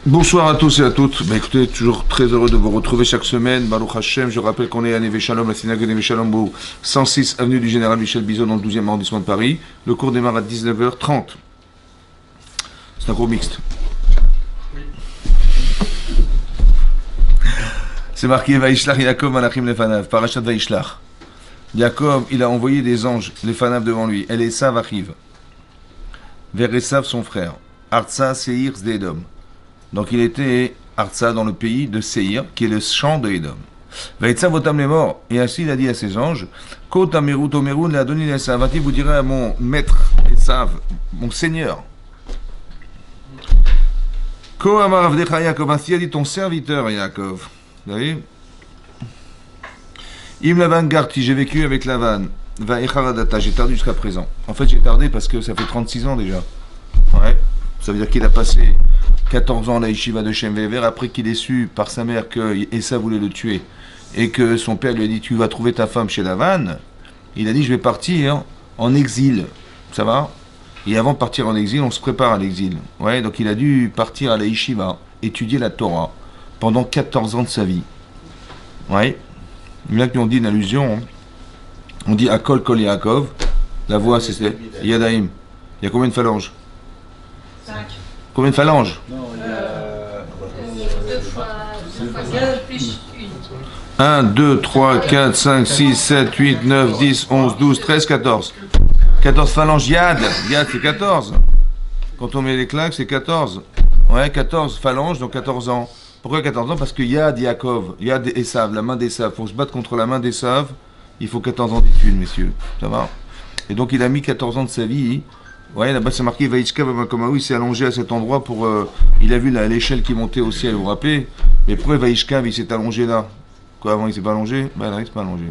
Bonsoir à tous et à toutes. Écoutez, toujours très heureux de vous retrouver chaque semaine. Baruch Hashem, je rappelle qu'on est à Neve Shalom, la synagogue de Neve Shalom, au 106 avenue du Général Michel Bizot, dans le 12e arrondissement de Paris. Le cours démarre à 19h30. C'est un cours mixte. C'est marqué Vaishlach Yaakov Malachim Lefanav, Parashat Vaishlach. Yaakov, il a envoyé des anges, Lefanav devant lui. El Esav arrive. Vers Esav, son frère. Artsa Seir Zdedom. Donc il était Artsa dans le pays de Seir, qui est le champ de Édom. Vaïtsa votam les morts. Et ainsi il a dit à ses anges, Ko tameru tomeru le adoni l'esavati, vous direz à mon maître Esav, mon seigneur. Ko amar avdecha Yaakov, ainsi a dit ton serviteur Yaakov. Vous voyez? Im Lavan Garti, j'ai vécu avec Lavan. Va echaradata, j'ai tardé jusqu'à présent. En fait j'ai tardé parce que ça fait 36 ans déjà. Ouais. Ça veut dire qu'il a passé 14 ans à la yeshiva de Shem Ve'ever, après qu'il ait su par sa mère que Essa voulait le tuer, et que son père lui a dit tu vas trouver ta femme chez Lavan. Il a dit je vais partir en exil, ça va? Et avant de partir en exil, on se prépare à l'exil. Ouais, donc il a dû partir à la yeshiva, étudier la Torah, pendant 14 ans de sa vie. Ouais. Là qu'on dit une allusion, on dit Akol Kol Yaakov, la voix c'est Yadaim. Il y a combien de phalanges? 5. Combien de phalanges? Non, il y a 2 fois 2 plus 1. 1, 2, 3, 4, 5, 6, 7, 8, 9, 10, 11, 12, 13, 14. 14 phalanges, Yad. Yad, c'est 14. Quand on met les claques, c'est 14. Ouais, 14 phalanges, donc 14 ans. Pourquoi 14 ans? Parce que Yad Yaakov, Yad Esav, la main d'Esav. Pour se battre contre la main d'Esav, il faut 14 ans d'études, messieurs. Ça va? Et donc, il a mis 14 ans de sa vie. Ouais, là-bas c'est marqué Vaïchka Bamakomaou, il s'est allongé à cet endroit pour. Il a vu l'échelle qui montait au ciel, vous vous rappelez? Mais pourquoi Vaïchka, il s'est allongé là? Quoi, avant il s'est pas allongé? Ben là, il s'est pas allongé.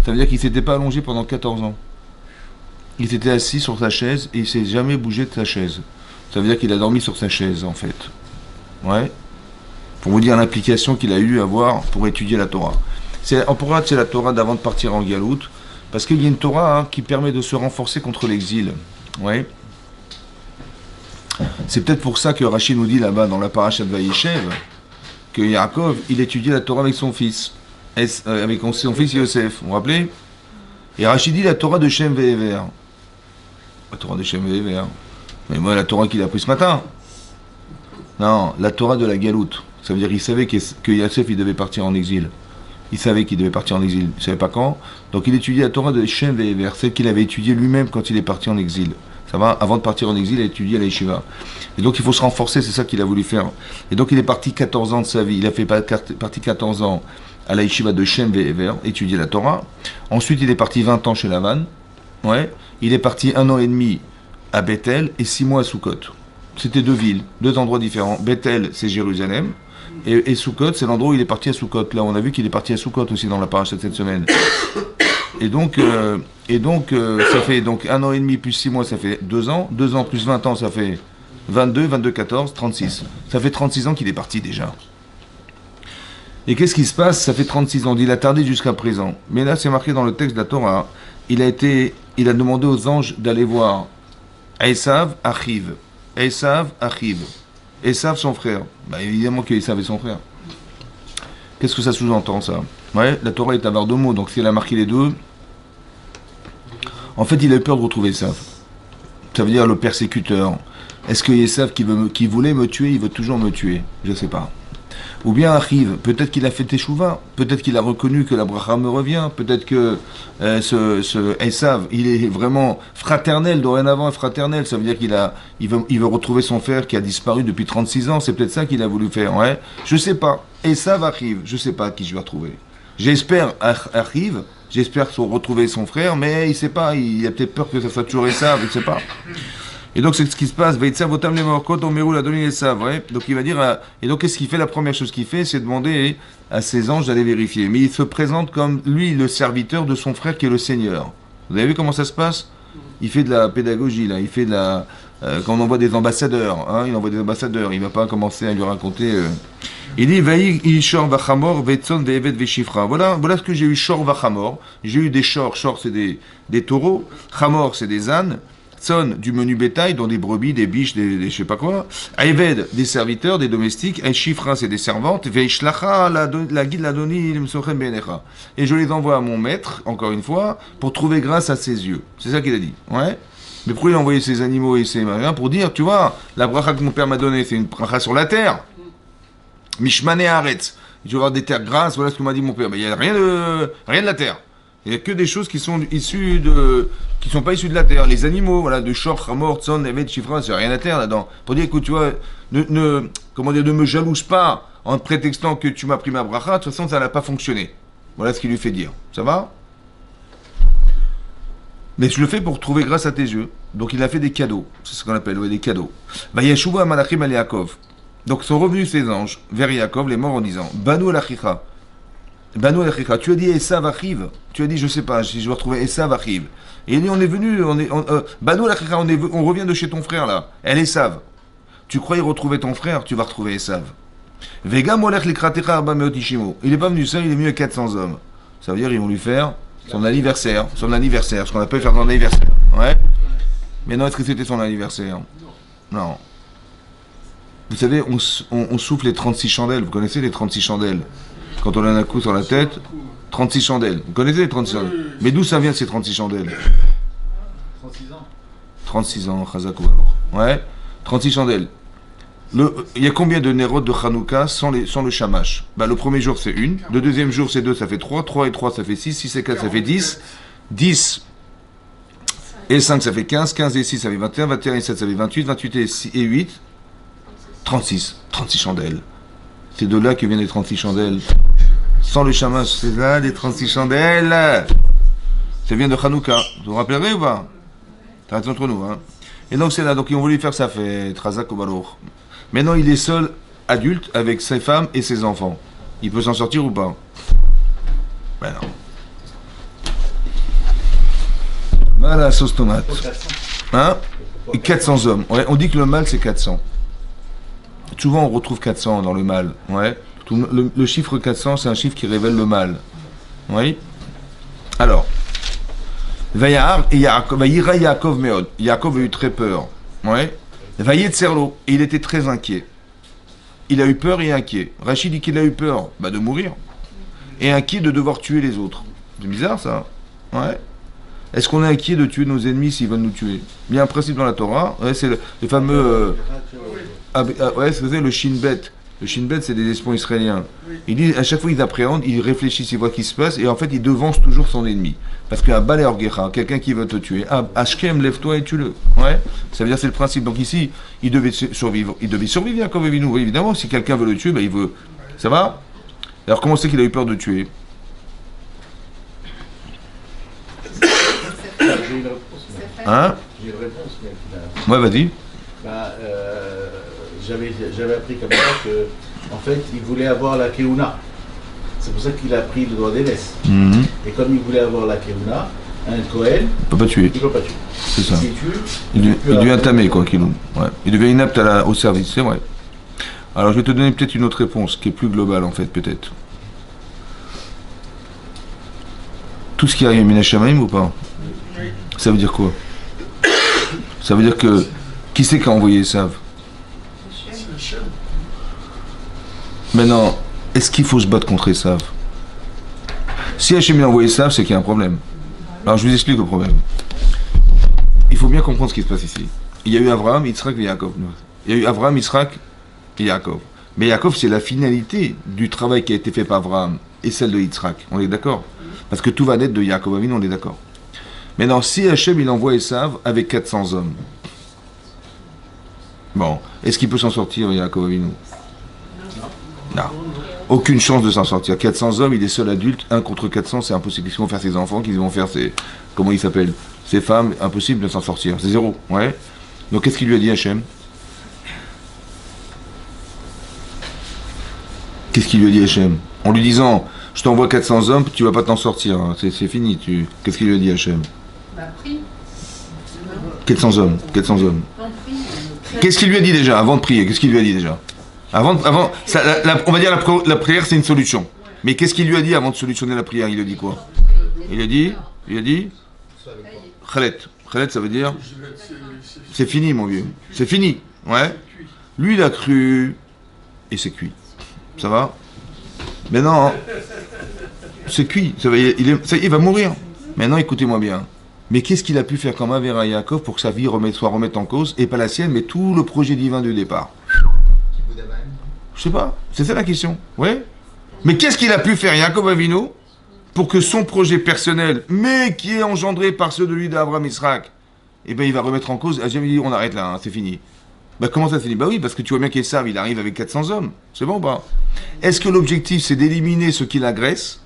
Ça veut dire qu'il s'était pas allongé pendant 14 ans. Il s'était assis sur sa chaise et il s'est jamais bougé de sa chaise. Ça veut dire qu'il a dormi sur sa chaise, en fait. Ouais. Pour vous dire l'implication qu'il a eu à avoir pour étudier la Torah. Pourquoi c'est la Torah d'avant de partir en Galout? Parce qu'il y a une Torah qui permet de se renforcer contre l'exil. Ouais. C'est peut-être pour ça que Rachid nous dit là-bas dans la parashat Vaïshev que Yaakov, il étudiait la Torah avec son fils, avec son fils Yosef, vous vous rappelez? Et Rachid dit la Torah de Shem Ve'ever. La Torah de Shem Ve'ever. Mais moi, la Torah qu'il a pris ce matin. Non, la Torah de la Galoute. Ça veut dire qu'il savait que Yosef, il devait partir en exil. Il savait qu'il devait partir en exil. Il ne savait pas quand. Donc il étudiait la Torah de Shem Ve'ever, celle qu'il avait étudiée lui-même quand il est parti en exil. Ça va? Avant de partir en exil, il a étudié à la yeshiva. Et donc il faut se renforcer, c'est ça qu'il a voulu faire. Et donc il est parti 14 ans de sa vie. Il a fait partie 14 ans à la yeshiva de Shem Ve'ever, étudier la Torah. Ensuite il est parti 20 ans chez Lavan. Ouais. Il est parti 1 an et demi à Bethel et 6 mois à Sukkot. C'était 2 villes, 2 endroits différents. Bethel, c'est Jérusalem. Et Sukkot, c'est l'endroit où il est parti à Sukkot. Là, on a vu qu'il est parti à Sukkot aussi dans la paracha de cette semaine. Et donc, ça fait donc 1 an et demi plus 6 mois, ça fait 2 ans. 2 ans plus 20 ans, ça fait 22, 22, 14, 36. Ça fait 36 ans qu'il est parti déjà. Et qu'est-ce qui se passe? Ça fait 36 ans. Il a tardé jusqu'à présent. Mais là, c'est marqué dans le texte de la Torah. Il a demandé aux anges d'aller voir Esav Achiv. Esav Achiv. Esav, son frère. Bah, évidemment que Esav est son frère. Qu'est-ce que ça sous-entend, ça? Ouais, la Torah est à barre de mots, donc si elle a marqué les deux, en fait, il a eu peur de retrouver Esav. Ça veut dire le persécuteur. Est-ce que Esav qui voulait me tuer, il veut toujours me tuer? Je ne sais pas. Ou bien Achiv, peut-être qu'il a fait Teshuvah, peut-être qu'il a reconnu que la bracha me revient, peut-être que ce Esav, il est vraiment fraternel, dorénavant fraternel, ça veut dire il veut retrouver son frère qui a disparu depuis 36 ans, c'est peut-être ça qu'il a voulu faire, ouais. Je sais pas, Esav Achiv, je sais pas qui je vais retrouver. J'espère Achiv, j'espère retrouver son frère, mais il sait pas, il a peut-être peur que ça soit toujours Esav, il sait pas. Et donc c'est ce qui se passe. Donc il va dire. Et donc qu'est-ce qu'il fait? La première chose qu'il fait, c'est demander à ses anges d'aller vérifier. Mais il se présente comme lui, le serviteur de son frère qui est le Seigneur. Vous avez vu comment ça se passe? Il fait de la pédagogie là. Il fait de la. Quand on envoie des ambassadeurs, hein, il envoie des ambassadeurs. Il ne va pas commencer à lui raconter. Il dit Shor vachamor vetson ve'eved ve'shifra. Voilà ce que j'ai eu. Shor vachamor. J'ai eu des shor. Shor c'est des taureaux. Chamor c'est des ânes. Tson, du menu bétail, dont des brebis, des biches, des je sais pas quoi. Aeved, des serviteurs, des domestiques. Shifra, c'est des servantes. Veishlacha, la guide la doni, il me sochem benecha. Et je les envoie à mon maître, encore une fois, pour trouver grâce à ses yeux. C'est ça qu'il a dit. Ouais. Mais pourquoi il a envoyé ses animaux et ses marins? Pour dire, tu vois, la bracha que mon père m'a donnée, c'est une bracha sur la terre. Mishmane Haaretz. Je vais avoir des terres grasses, voilà ce que m'a dit mon père. Mais il n'y a rien de la terre. Il n'y a que des choses qui sont issues qui sont pas issues de la terre. Les animaux, voilà, de Shor, Hamor, Tson, Evet, Shifra, c'est rien à terre là-dedans. Pour dire, écoute, tu vois, comment dire, ne me jalouse pas en prétextant que tu m'as pris ma bracha. De toute façon, ça n'a pas fonctionné. Voilà ce qu'il lui fait dire. Ça va? Mais je le fais pour trouver grâce à tes yeux. Donc il a fait des cadeaux. C'est ce qu'on appelle, ouais, des cadeaux. Va Yeshua Malachim al Yaakov. Donc sont revenus ces anges vers Yaakov, les morts, en disant Banu al-Achicha. Banu al-Achicha. Tu as dit Esav arrive. Tu as dit, je sais pas, si je vais retrouver Esav arrive. Et il dit, on est venu, Banu al-Achicha, on revient de chez ton frère là. Elle Esav. Tu croyais retrouver ton frère, tu vas retrouver Esav. Vega molech likratecha arba meot ishimo. Il n'est pas venu seul, il est venu à 400 hommes. Ça veut dire ils vont lui faire son anniversaire, ce qu'on appelle faire son anniversaire. Ouais. Mais non, est-ce que c'était son anniversaire? Non. Vous savez, on souffle les 36 chandelles. Vous connaissez les 36 chandelles? Quand on a un coup sur la tête, 36 chandelles. Vous connaissez les 36 chandelles? Mais d'où ça vient ces 36 chandelles? 36 ans. 36 ans, Chazak ou alors. Ouais. 36 chandelles. Il y a combien de Nérot de Hanouka sans le shamash? Bah, le premier jour c'est 1, le deuxième jour c'est 2, ça fait 3, 3 et 3 ça fait 6, 6 et 4 ça fait 10, 10 et 5 ça fait 15, 15 et 6 ça fait 21, 21 et 7 ça fait 28, 28 et 8, 36 chandelles. C'est de là que viennent les 36 chandelles. Sans le shamash, c'est là les 36 chandelles. Ça vient de Hanouka. Vous vous rappellerez ou pas? Ça reste entre nous, hein. Et donc c'est là, donc ils ont voulu faire sa fête, Razak ou Balour. Maintenant, il est seul, adulte, avec ses femmes et ses enfants. Il peut s'en sortir ou pas? Ben non. Mal à la sauce tomate. Hein? Et 400 hommes. Ouais, on dit que le mal, c'est 400. Souvent, on retrouve 400 dans le mal. Ouais. Le chiffre 400, c'est un chiffre qui révèle le mal. Oui. Alors. Vayar et Vayira Yaakov Meod. Yaakov a eu très peur. Ouais. Vayetserlo, et il était très inquiet. Il a eu peur et inquiet. Rachid dit qu'il a eu peur de mourir. Et inquiet de devoir tuer les autres. C'est bizarre ça. Ouais. Est-ce qu'on est inquiet de tuer nos ennemis s'ils veulent nous tuer? Il y a un principe dans la Torah, ouais, c'est le fameux... ouais, c'est le Shin Bet. Le Shin Bet, c'est des espions israéliens. Il dit, à chaque fois qu'ils appréhendent, ils réfléchissent, ils voient ce qui se passe, et en fait, ils devancent toujours son ennemi. Parce qu'un balai orguecha, quelqu'un qui veut te tuer, Ashkem, lève-toi et tue-le. Ouais. Ça veut dire, c'est le principe. Donc ici, il devait survivre. Il devait survivre, Yaakov Avinu. Oui, évidemment, si quelqu'un veut le tuer, il veut. Ça va? Alors, comment c'est qu'il a eu peur de tuer? J'ai une réponse. Hein? J'ai une réponse, mais... Ouais, vas-y. J'avais appris comme ça que, en fait, il voulait avoir la Keuna. C'est pour ça qu'il a pris le droit d'aînesse. Et comme il voulait avoir la Keuna, un Kohen, il peut pas tuer. Il peut pas tuer. C'est ça. S'il tue, Il devient tamé, quoi qu'il ou. Ouais. Il devient inapte au service, c'est vrai. Alors, je vais te donner peut-être une autre réponse, qui est plus globale, en fait, peut-être. Tout ce qui arrive à Minashamaim ou pas? Ça veut dire quoi? Ça veut dire que... Qui c'est qui a envoyé Esav? Maintenant, est-ce qu'il faut se battre contre Esav? Si Hachem a envoyé Esav, c'est qu'il y a un problème. Alors je vous explique le problème. Il faut bien comprendre ce qui se passe ici. Il y a eu Abraham, Yitzhak et Yaakov. Il y a eu Abraham, Yitzhak et Yaakov. Mais Yaakov, c'est la finalité du travail qui a été fait par Abraham et celle de Yitzhak. On est d'accord? Parce que tout va naître de Yaakov Avinu, on est d'accord. Maintenant, si Hachem il envoie Esav avec 400 hommes, bon, est-ce qu'il peut s'en sortir, Yaakov Avinu? Non. Aucune chance de s'en sortir. 400 hommes, il est seul adulte. 1 contre 400, c'est impossible. Qu'ils vont faire ses enfants, qu'ils vont faire ses... Comment ils s'appellent? Ses femmes, impossible de s'en sortir. C'est 0. Ouais. Donc qu'est-ce qu'il lui a dit, Hachem? Qu'est-ce qu'il lui a dit, Hachem? En lui disant, je t'envoie 400 hommes, tu vas pas t'en sortir. Hein. C'est fini. Qu'est-ce qu'il lui a dit, Hachem? Prie. 400 hommes. 400 hommes. Qu'est-ce qu'il lui a dit déjà, avant de prier? Qu'est-ce qu'il lui a dit déjà? Avant ça, on va dire la prière, c'est une solution. Mais qu'est-ce qu'il lui a dit avant de solutionner la prière? Il lui a dit quoi? Il a dit Khalet. Khalet, ça veut dire c'est fini, mon vieux. C'est fini. Ouais. Lui, il a cru et c'est cuit. Ça va? Mais non, c'est cuit. Ça va, il va mourir. Maintenant, écoutez-moi bien. Mais qu'est-ce qu'il a pu faire comme Avera Yaakov pour que sa vie soit remise en cause, et pas la sienne, mais tout le projet divin du départ? Je sais pas. C'est ça la question. Ouais. Mais qu'est-ce qu'il a pu faire Yaakov Avinu pour que son projet personnel, mais qui est engendré par ceux de lui d'Abraham Israël, eh ben il va remettre en cause. Hachem dit on arrête là, hein, c'est fini. Bah comment ça c'est fini? Bah oui, parce que tu vois bien qu'Esav il arrive avec 400 hommes. C'est bon ou pas? Est-ce que l'objectif c'est d'éliminer ce qui est la Grèce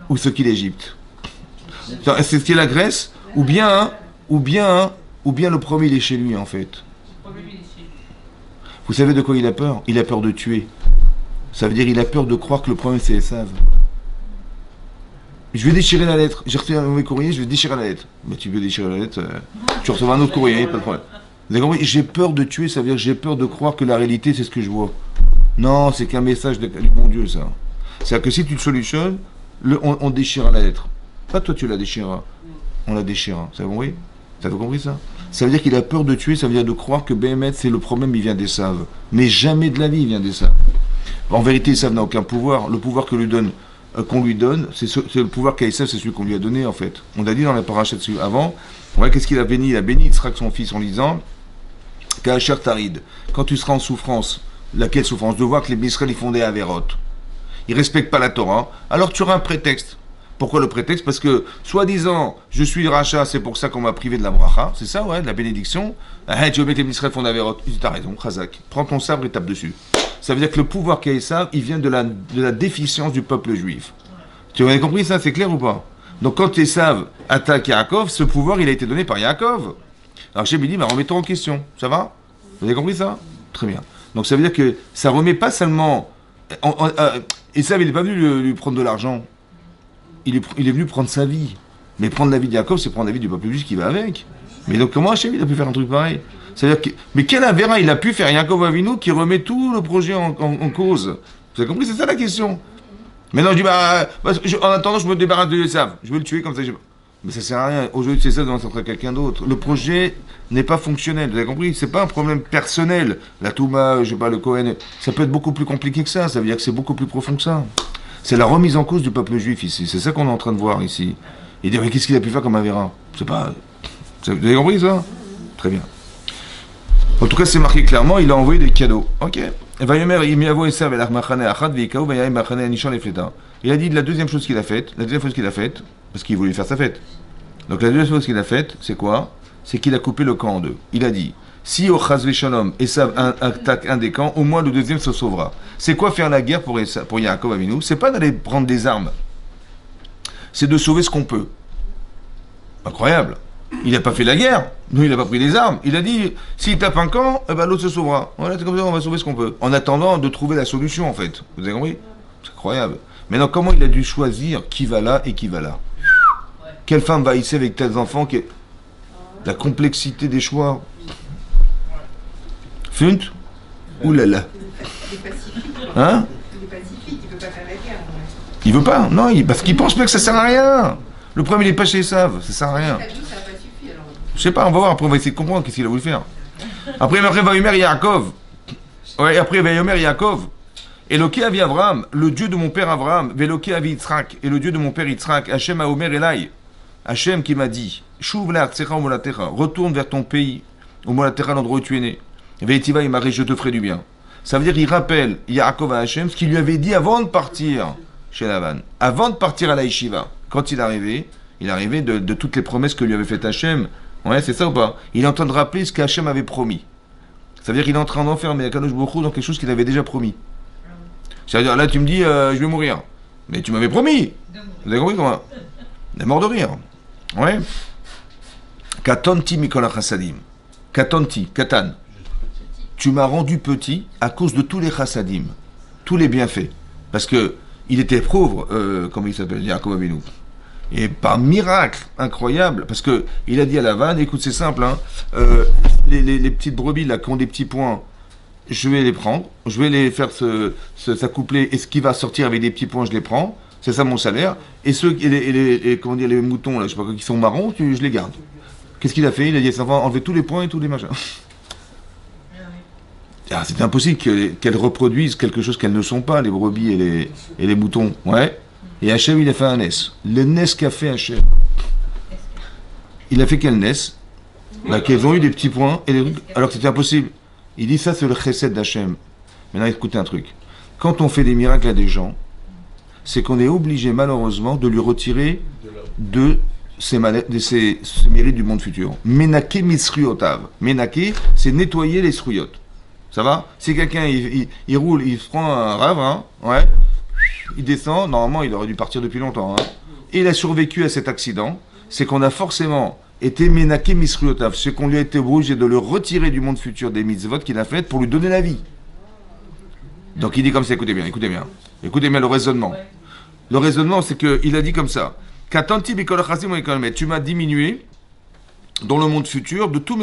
ou ce qui est l'Égypte? C'est ce qui est la Grèce ou bien le premier il est chez lui en fait. Vous savez de quoi il a peur? Il a peur de tuer. Ça veut dire il a peur de croire que le premier c'est Esav. Je vais déchirer la lettre. J'ai reçu un mauvais courrier, je vais déchirer la lettre. Mais tu veux déchirer la lettre, tu recevras un autre courrier, pas de problème. Vous avez compris? J'ai peur de tuer, ça veut dire j'ai peur de croire que la réalité c'est ce que je vois. Non, c'est qu'un message du bon Dieu ça. C'est-à-dire que si tu te solutionnes, on déchirera la lettre. Pas toi tu la déchireras. On la déchirera. Ça vous compris? Ça vous compris ça? Ça veut dire qu'il a peur de tuer, ça veut dire de croire que Béhémet c'est le problème, il vient d'Esav. Mais jamais de la vie il vient d'Esav. En vérité, Esav n'a aucun pouvoir. Le pouvoir qu'on lui donne, c'est le pouvoir qu'Esav, c'est celui qu'on lui a donné en fait. On l'a dit dans la paracha dessus avant. Ouais, qu'est-ce qu'il a béni? Il a béni Yitzhak son fils en disant Ka'asher Tarid, quand tu seras en souffrance, laquelle souffrance? De voir que les Israël ils font des Averot. Ils respectent pas la Torah, alors tu auras un prétexte. Pourquoi le prétexte? Parce que, soi-disant, je suis le rachat, c'est pour ça qu'on m'a privé de la bracha, c'est ça, ouais, de la bénédiction. Ah, tu veux mettre les Israël font des Averot. Il dit, t'as raison, Chazak. Prends ton sabre et tape dessus. Ça veut dire que le pouvoir qu'a Esav, il vient de la déficience du peuple juif. Tu as compris ça? C'est clair ou pas? Donc quand Esav attaque Yaakov, ce pouvoir, il a été donné par Yaakov. Alors Hachem dit, mais remettons en question. Ça va? Vous avez compris ça? Très bien. Donc ça veut dire que ça remet pas seulement... Esav, il n'est pas venu lui prendre de l'argent. Il est venu prendre sa vie. Mais prendre la vie de Yaakov, c'est prendre la vie du peuple juif qui va avec. Mais donc comment Hachem, il a pu faire un truc pareil? C'est-à-dire que... Mais quel avéra il a pu faire Yaakov Avinu qui remet tout le projet en cause? Vous avez compris? C'est ça la question. Maintenant je dis, en attendant, je me débarrasse de Esav. Je veux le tuer comme ça. Mais ça sert à rien. Aujourd'hui, c'est ça de rencontrer quelqu'un d'autre. Le projet n'est pas fonctionnel. Vous avez compris? C'est pas un problème personnel. La Touma, je sais pas, le Cohen, ça peut être beaucoup plus compliqué que ça. Ça veut dire que c'est beaucoup plus profond que ça. C'est la remise en cause du peuple juif ici. C'est ça qu'on est en train de voir ici. Et dire, mais qu'est-ce qu'il a pu faire comme avéra? C'est pas... Vous avez compris ça? Très bien. En tout cas, c'est marqué clairement, il a envoyé des cadeaux. Ok. Il a dit la deuxième chose qu'il a faite, parce qu'il voulait faire sa fête. Donc la deuxième chose qu'il a faite, c'est quoi? C'est qu'il a coupé le camp en deux. Il a dit, si au Chazvé Shalom, Esav attaque un des camps, au moins le deuxième se sauvera. C'est quoi faire la guerre pour Yaakov Avinu? C'est pas d'aller prendre des armes. C'est de sauver ce qu'on peut. Incroyable. Il n'a pas fait la guerre. Nous, il n'a pas pris des armes. Il a dit, s'il tape un camp, eh ben, l'autre se sauvera. Voilà, c'est comme ça, on va sauver ce qu'on peut. En attendant de trouver la solution, en fait. Vous avez compris? C'est incroyable. Maintenant, comment il a dû choisir qui va là et qui va là? Quelle femme va ici avec tels enfants? La complexité des choix. Funt? Ouh là là. Il est pacifique. Hein? Il est pacifique, il veut pas faire la guerre. Il veut pas? Non, parce qu'il pense pas que ça sert à rien. Le problème, il est pas chez Esav. Ça sert à rien. Ça n'a pas suffi alors. Je sais pas, on va voir. Après, on va essayer de comprendre qu'est-ce qu'il a voulu faire. Après, Vayomer Yaakov. Ouais, après, Vayomer Yaakov. Eloké avi Avraham, le Dieu de mon père Avraham. Veloké avi Yitzhak, et le Dieu de mon père Yitzhak. Hachem a Omer Elai. Hachem qui m'a dit, Shuv la'artsecha umolatecha, retourne vers ton pays, umolatecha, l'endroit où tu es né. Veitiva imari, je te ferai du bien. Ça veut dire, il rappelle Yaakov à Hachem ce qu'il lui avait dit avant de partir chez Lavan. Avant de partir à la Yeshiva. Quand il arrivait de toutes les promesses que lui avait faites Hachem. Ouais, c'est ça ou pas? Il est en train de rappeler ce qu'Hachem avait promis. Ça veut dire qu'il est en train d'enfermer Akadosh Baruch Hu dans quelque chose qu'il avait déjà promis. C'est-à-dire, là, tu me dis, je vais mourir. Mais tu m'avais promis. Vous avez compris comment? Il est mort de rire. Ouais. Katonti Mikola Chassadim. Katonti, Katan. Tu m'as rendu petit à cause de tous les chassadim, tous les bienfaits. Parce que il était pauvre, comment il s'appelle, Yaakov Avinu. Et par miracle incroyable, parce que il a dit à Lavan, écoute, c'est simple, hein, les petites brebis là qui ont des petits points, je vais les prendre, je vais les faire s'accoupler, et ce qui va sortir avec des petits points, je les prends. c'est ça mon salaire. Et ceux, comment dire, les moutons, là, je sais pas quoi, qui sont marrons, je les garde. Qu'est-ce qu'il a fait? Il a dit, ça va enlever tous les points et tous les machins. Ah, c'est impossible qu'elles reproduisent quelque chose qu'elles ne sont pas, les brebis et les moutons. Ouais. Et Hachem, il a fait un NES. Le NES qu'a fait Hachem. Il a fait quel NES? Bah, qu'elles ont eu des petits points, alors que c'était impossible. Il dit, ça, c'est le chesed d'Hachem. Maintenant, écoutez un truc. Quand on fait des miracles à des gens, c'est qu'on est obligé, malheureusement, de lui retirer de ses mérites du monde futur. Menake misriotav. Menake, c'est nettoyer les srouillottes. Ça va? Si quelqu'un, il roule, il se prend un rave, hein, ouais, il descend, normalement, il aurait dû partir depuis longtemps, hein, et il a survécu à cet accident, c'est qu'on a forcément été menake misriotav, c'est qu'on lui a été obligé de le retirer du monde futur des mitzvot qu'il a faites pour lui donner la vie. Donc il dit comme ça, écoutez bien le raisonnement. Le raisonnement, c'est qu'il a dit comme ça, tu m'as diminué dans le monde futur de tous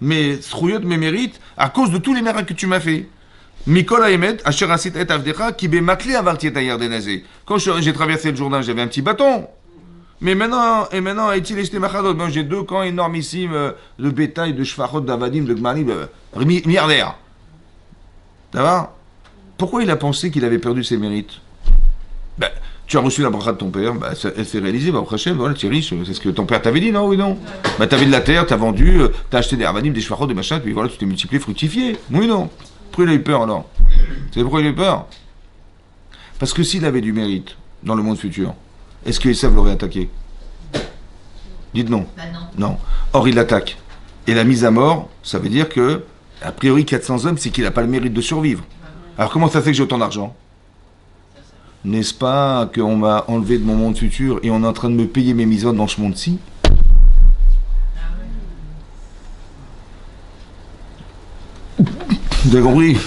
mes srouillots, mes mérites, à cause de tous les miracles que tu m'as fait. Mikol Haemet, Asher Asit et Avdecha, qui makli avarti et ayar denazé. Quand j'ai traversé le Jourdain, j'avais un petit bâton. Mais maintenant, est-il acheté machadot? Moi, j'ai 2 camps énormissimes de bétail, de shfachot, d'avadim, de gmanim, milliardaires. Ça va? Pourquoi il a pensé qu'il avait perdu ses mérites? Ben, tu as reçu la bracha de ton père, ben, elle s'est réalisée, ben, voilà, tu es riche, c'est ce que ton père t'avait dit, non? Oui, non? Ben, tu avais de la terre, tu as vendu, tu as acheté des avanim, des shfachot, des machins, puis voilà, tu t'es multiplié, fructifié. Oui, non? Pourquoi il a eu peur alors? C'est pourquoi il a eu peur? Parce que s'il avait du mérite dans le monde futur, est-ce que Esav l'aurait attaqué? Dites non. Bah non. Non. Or, il l'attaque. Et la mise à mort, ça veut dire que, a priori, 400 hommes, c'est qu'il n'a pas le mérite de survivre. Alors, comment ça fait que j'ai autant d'argent? N'est-ce pas qu'on m'a enlevé de mon monde futur et on est en train de me payer mes misotes dans ce monde-ci? Vous avez compris?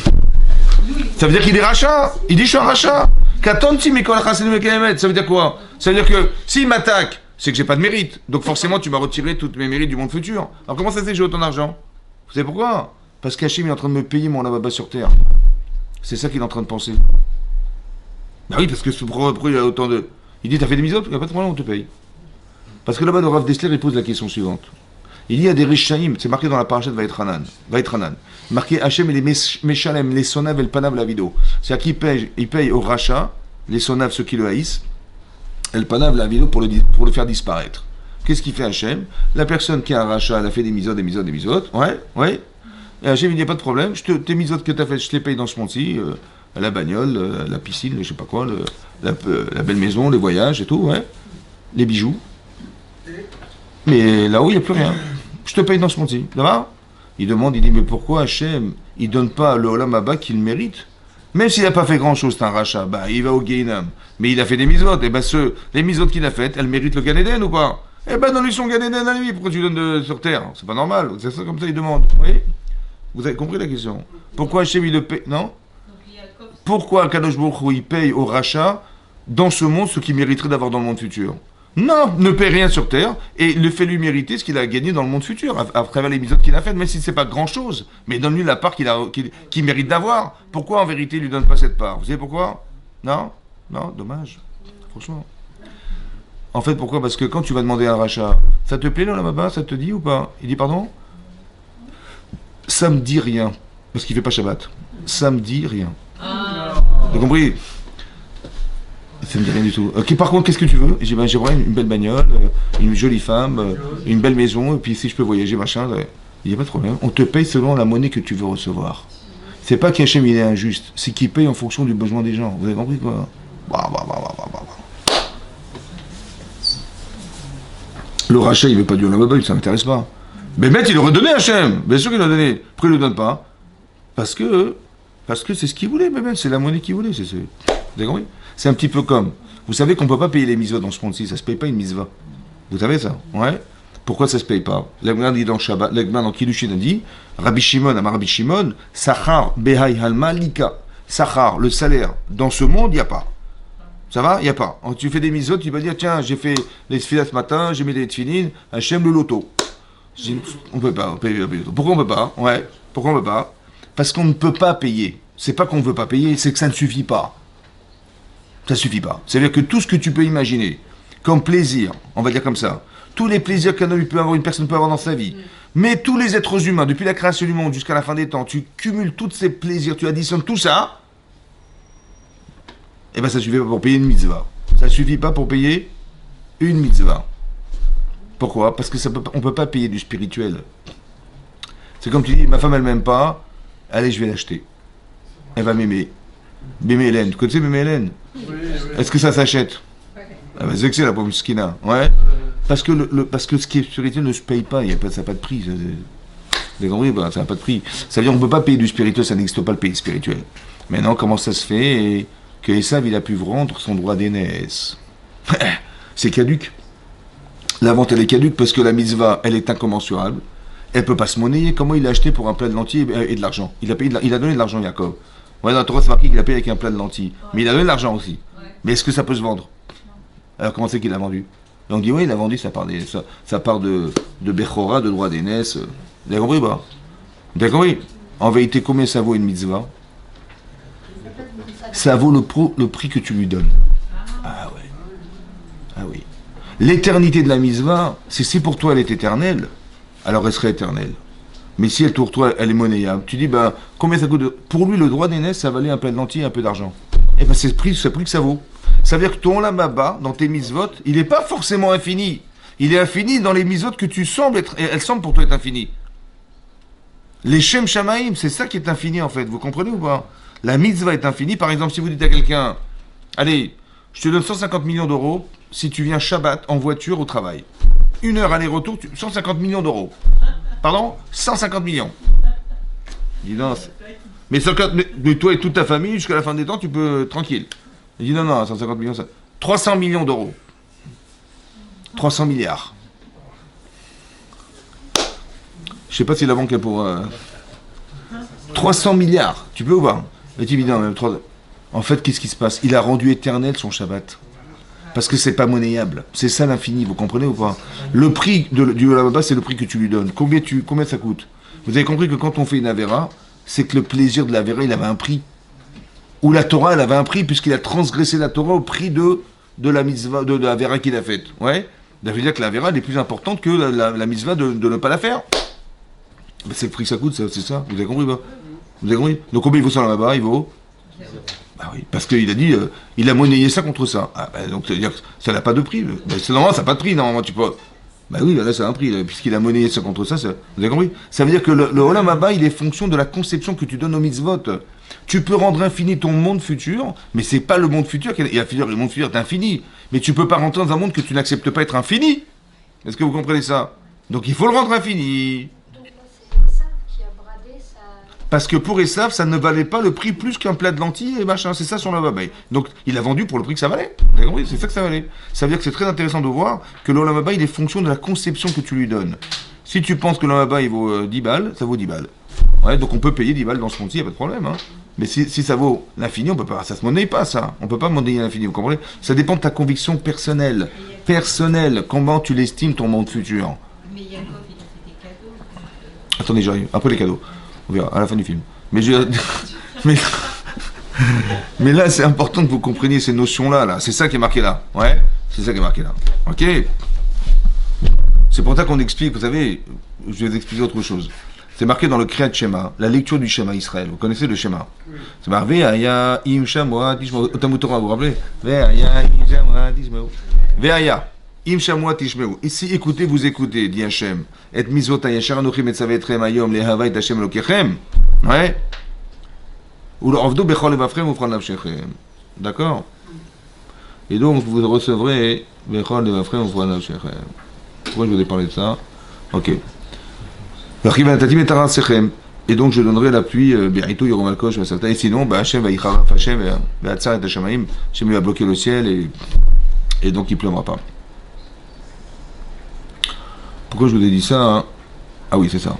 Ça veut dire qu'il est rachat. Il dit je suis un rachat. Ça veut dire quoi? Ça veut dire que s'il m'attaque, c'est que j'ai pas de mérite. Donc forcément, tu m'as retiré tous mes mérites du monde futur. Alors comment ça se fait que j'ai autant d'argent? Vous savez pourquoi? Parce qu'Hachem est en train de me payer mon lavaba sur terre. C'est ça qu'il est en train de penser. Bah oui, parce que pourquoi il a autant de... Il dit, t'as fait des misotes? Il n'y a pas de problème, on te paye. Parce que là-bas, le Rav Dessler, il pose la question suivante. Il y a des Rishaim, c'est marqué dans la parasha de Vaïtranan. Marqué Hachem et les Meshalem, les Sonav et le Panav la vidéo. C'est-à-dire qu'il paye au rachat, les Sonav, ceux qui le haïssent, et le Panav la vidéo pour le faire disparaître. Qu'est-ce qu'il fait Hachem? La personne qui a un rachat, elle a fait des misotes. Ouais. Et Hachem, il n'y a pas de problème. Tes misotes que tu as fait, je te les paye dans ce monde-ci. La bagnole, la piscine, je sais pas quoi, la belle maison, les voyages et tout, ouais. Les bijoux. Mais là-haut, il n'y a plus rien. Je te paye dans ce monde-ci. Ça va? Il demande, il dit, mais pourquoi Hachem, il donne pas le Olam Haba qu'il mérite? Même s'il n'a pas fait grand-chose, c'est un rachat, bah, il va au Gehinam. Mais il a fait des misotes. Et ben, les misotes qu'il a faites, elles méritent le Gan Eden ou pas? Eh ben, donne-lui son Gan Eden à lui. Pourquoi tu donnes sur terre? C'est pas normal. C'est ça, comme ça, il demande. Oui? Vous avez compris la question? Pourquoi Hachem, il le paye? Non? Pourquoi Kadosh Baruch Hu, il paye au rachat dans ce monde ce qu'il mériterait d'avoir dans le monde futur? Non, ne paie rien sur terre et le fait lui mériter ce qu'il a gagné dans le monde futur à travers les misotes qu'il a faites, même si c'est pas grand chose. Mais donne-lui la part qu'il mérite d'avoir. Pourquoi en vérité il lui donne pas cette part? Vous savez pourquoi? Non, dommage. Franchement. En fait, pourquoi? Parce que quand tu vas demander un rachat, ça te plaît là là-bas? Ça te dit ou pas? Il dit pardon? Ça me dit rien. Parce qu'il fait pas Shabbat. Ça me dit rien. T'as compris? Ça me dit rien du tout. Ok, par contre, qu'est-ce que tu veux? J'ai dit, j'aimerais une belle bagnole, une jolie femme, une belle maison, et puis si je peux voyager, machin. Il n'y a pas de problème. On te paye selon la monnaie que tu veux recevoir. C'est pas qu'Hachem il est injuste, c'est qu'il paye en fonction du besoin des gens. Vous avez compris quoi? Le rachat, il veut pas du Olam, ça m'intéresse pas. Mais Beth, il aurait donné Hachem. Bien sûr qu'il l'a donné. Pourquoi il ne le donne pas? Parce que c'est ce qu'il voulait, mais c'est la monnaie qu'il voulait. Vous avez compris? C'est un petit peu comme, vous savez qu'on ne peut pas payer les mitzvot dans ce monde-ci, ça ne se paye pas une mitzvah. Vous savez ça? Ouais. Pourquoi ça ne se paye pas? L'Agman dit dans Shabbat, l'Agman dans Kiddushin a dit, Rabbi Shimon, Amar Rabbi Shimon, Sachar Behai Halma Lika. Sachar, le salaire, dans ce monde, il n'y a pas. Ça va? Il n'y a pas. Tu fais des mitzvot, tu vas dire, tiens, j'ai fait les tefillah ce matin, j'ai mis des tefillin, Hachem le loto. On ne peut pas. Pourquoi on ne peut pas? Ouais. Pourquoi on ne peut pas? Parce qu'on ne peut pas payer. C'est pas qu'on ne veut pas payer, c'est que ça ne suffit pas. Ça suffit pas. C'est-à-dire que tout ce que tu peux imaginer comme plaisir, on va dire comme ça, tous les plaisirs qu'un homme peut avoir, une personne peut avoir dans sa vie, mais tous les êtres humains, depuis la création du monde jusqu'à la fin des temps, tu cumules tous ces plaisirs, tu additionnes tout ça, et ben ça suffit pas pour payer une mitzvah. Ça suffit pas pour payer une mitzvah. Pourquoi? Parce que on peut pas payer du spirituel. C'est comme tu dis, ma femme elle m'aime pas, allez je vais l'acheter. Elle va m'aimer. Mémé Hélène, tu connais Mémé Hélène? Oui. Est-ce que ça s'achète? Ah bah c'est que c'est la pauvre skina. Ouais. Parce que, parce que ce qui est spirituel ne se paye pas, ça n'a pas de prix. Vous avez compris? Ça n'a pas de prix. Ça veut dire qu'on ne peut pas payer du spirituel, ça n'existe pas le pays spirituel. Maintenant, comment ça se fait que Esav, il a pu vendre son droit d'aînesse? C'est caduque. La vente, elle est caduque parce que la mitzvah, elle est incommensurable. Elle ne peut pas se monnayer. Comment il a acheté pour un plat de lentilles et de l'argent? Il a donné de l'argent, Jacob. Ouais, dans la Torah, c'est marqué qu'il a payé avec un plat de lentilles. Mais il a donné de l'argent aussi. Mais est-ce que ça peut se vendre? Alors comment c'est qu'il a vendu? Et on dit, oui, il a vendu sa part de Bechora, de droit d'aînesse. Vous avez compris, bah? Vous avez compris? En vérité, combien ça vaut une mitzvah? Ça vaut le prix que tu lui donnes. Ah ouais. Ah oui. L'éternité de la mitzvah, c'est si pour toi elle est éternelle, alors elle serait éternelle. Mais si elle pour toi elle est monnayable, tu dis, ben, combien ça coûte? Pour lui, le droit d'aînesse, ça valait un plat de lentilles et un peu d'argent. Et ben c'est le prix que ça vaut. Ça veut dire que ton lamaba, dans tes mitzvot, il n'est pas forcément infini. Il est infini dans les mitzvot que tu sembles être, elles semblent pour toi être infinies. Les Shem Shamaim, c'est ça qui est infini en fait, vous comprenez ou pas? La mitzvah est infinie. Par exemple, si vous dites à quelqu'un, allez, je te donne 150 millions d'euros si tu viens Shabbat en voiture au travail. 1 heure aller-retour, 150 millions d'euros. Pardon? 150 millions. Il dit non, mais toi et toute ta famille, jusqu'à la fin des temps, tu peux tranquille. Il dit non, 150 millions, ça. 300 millions d'euros. 300 milliards. Je sais pas si la banque est pour... 300 milliards, tu peux ou pas? En fait, qu'est-ce qui se passe? Il a rendu éternel son Shabbat. Parce que c'est pas monnayable. C'est ça l'infini, vous comprenez ou pas? Le prix du là-bas, c'est le prix que tu lui donnes. Combien ça coûte? Vous avez compris que quand on fait une Avera, c'est que le plaisir de l'Avera, il avait un prix. Ou la Torah, elle avait un prix, puisqu'il a transgressé la Torah au prix de la mitzvah, de la Avera qu'il a faite. Ouais? Ça veut dire que la Avera, elle est plus importante que la mitzvah de ne pas la faire. Ben, c'est le prix que ça coûte, c'est ça. Vous avez compris pas? Vous avez compris? Donc combien il vaut ça là-bas? Il vaut... Bah oui, parce qu'il a dit, il a monnayé ça contre ça. Ah, bah, donc ça veut dire que ça n'a pas de prix. Mais normalement, ça n'a pas de prix, normalement, tu peux... Bah oui, là, ça a un prix, puisqu'il a monnayé ça contre ça, vous avez compris? Ça veut dire que le Olam Haba, il est fonction de la conception que tu donnes aux mitzvot. Tu peux rendre infini ton monde futur, mais c'est pas le monde futur, le monde futur est infini. Mais tu peux pas rentrer dans un monde que tu n'acceptes pas être infini. Est-ce que vous comprenez ça? Donc il faut le rendre infini. Parce que pour Esav, ça ne valait pas le prix plus qu'un plat de lentilles et machin. C'est ça son Olam Haba. Donc il a vendu pour le prix que ça valait. Vous avez compris? C'est ça que ça valait. Ça veut dire que c'est très intéressant de voir que l'Olam Haba, il est fonction de la conception que tu lui donnes. Si tu penses que l'Olam Haba, il vaut 10 balles, ça vaut 10 balles. Ouais, donc on peut payer 10 balles dans ce monde-ci, il n'y a pas de problème. Hein. Mais si ça vaut l'infini, on peut pas. Ça se monnaie pas, ça. On peut pas monnayer l'infini, vous comprenez? Ça dépend de ta conviction personnelle. Personnelle. Comment tu l'estimes ton monde futur? Mais Yaakov, il a fait des cadeaux. Attendez, j'arrive. Après les cadeaux. On verra, à la fin du film. Mais mais là, c'est important que vous compreniez ces notions-là. Là. C'est ça qui est marqué là. Ouais? C'est ça qui est marqué là. Ok? C'est pour ça qu'on explique, vous savez, je vais vous expliquer autre chose. C'est marqué dans le Kriyat Shema, la lecture du Shema Israël. Vous connaissez le Shema? C'est marqué, Ve'aya im shamua tishmeu. Talmud Torah, vous vous rappelez? Ve'aya im shamua tishmeu. Ve'aya im shamua tishmeu. Ici, écoutez, vous écoutez, dit Hachem. Et mizvot hayasher anochim et tzavetrem hayom lehava et Hachem elokechem. Ouais? Ou le avdo bechol levavchem ufran nafshechem. D'accord? Et donc, vous recevrez bechol levavchem ufran nafshechem. Pourquoi je vous ai parlé de ça? Ok. Et donc je donnerai la pluie, et sinon, Hachem va yicharaf Hachem, Hachem va bloquer le ciel, et donc il ne pleuvra pas. Pourquoi je vous ai dit ça hein? Ah oui, c'est ça.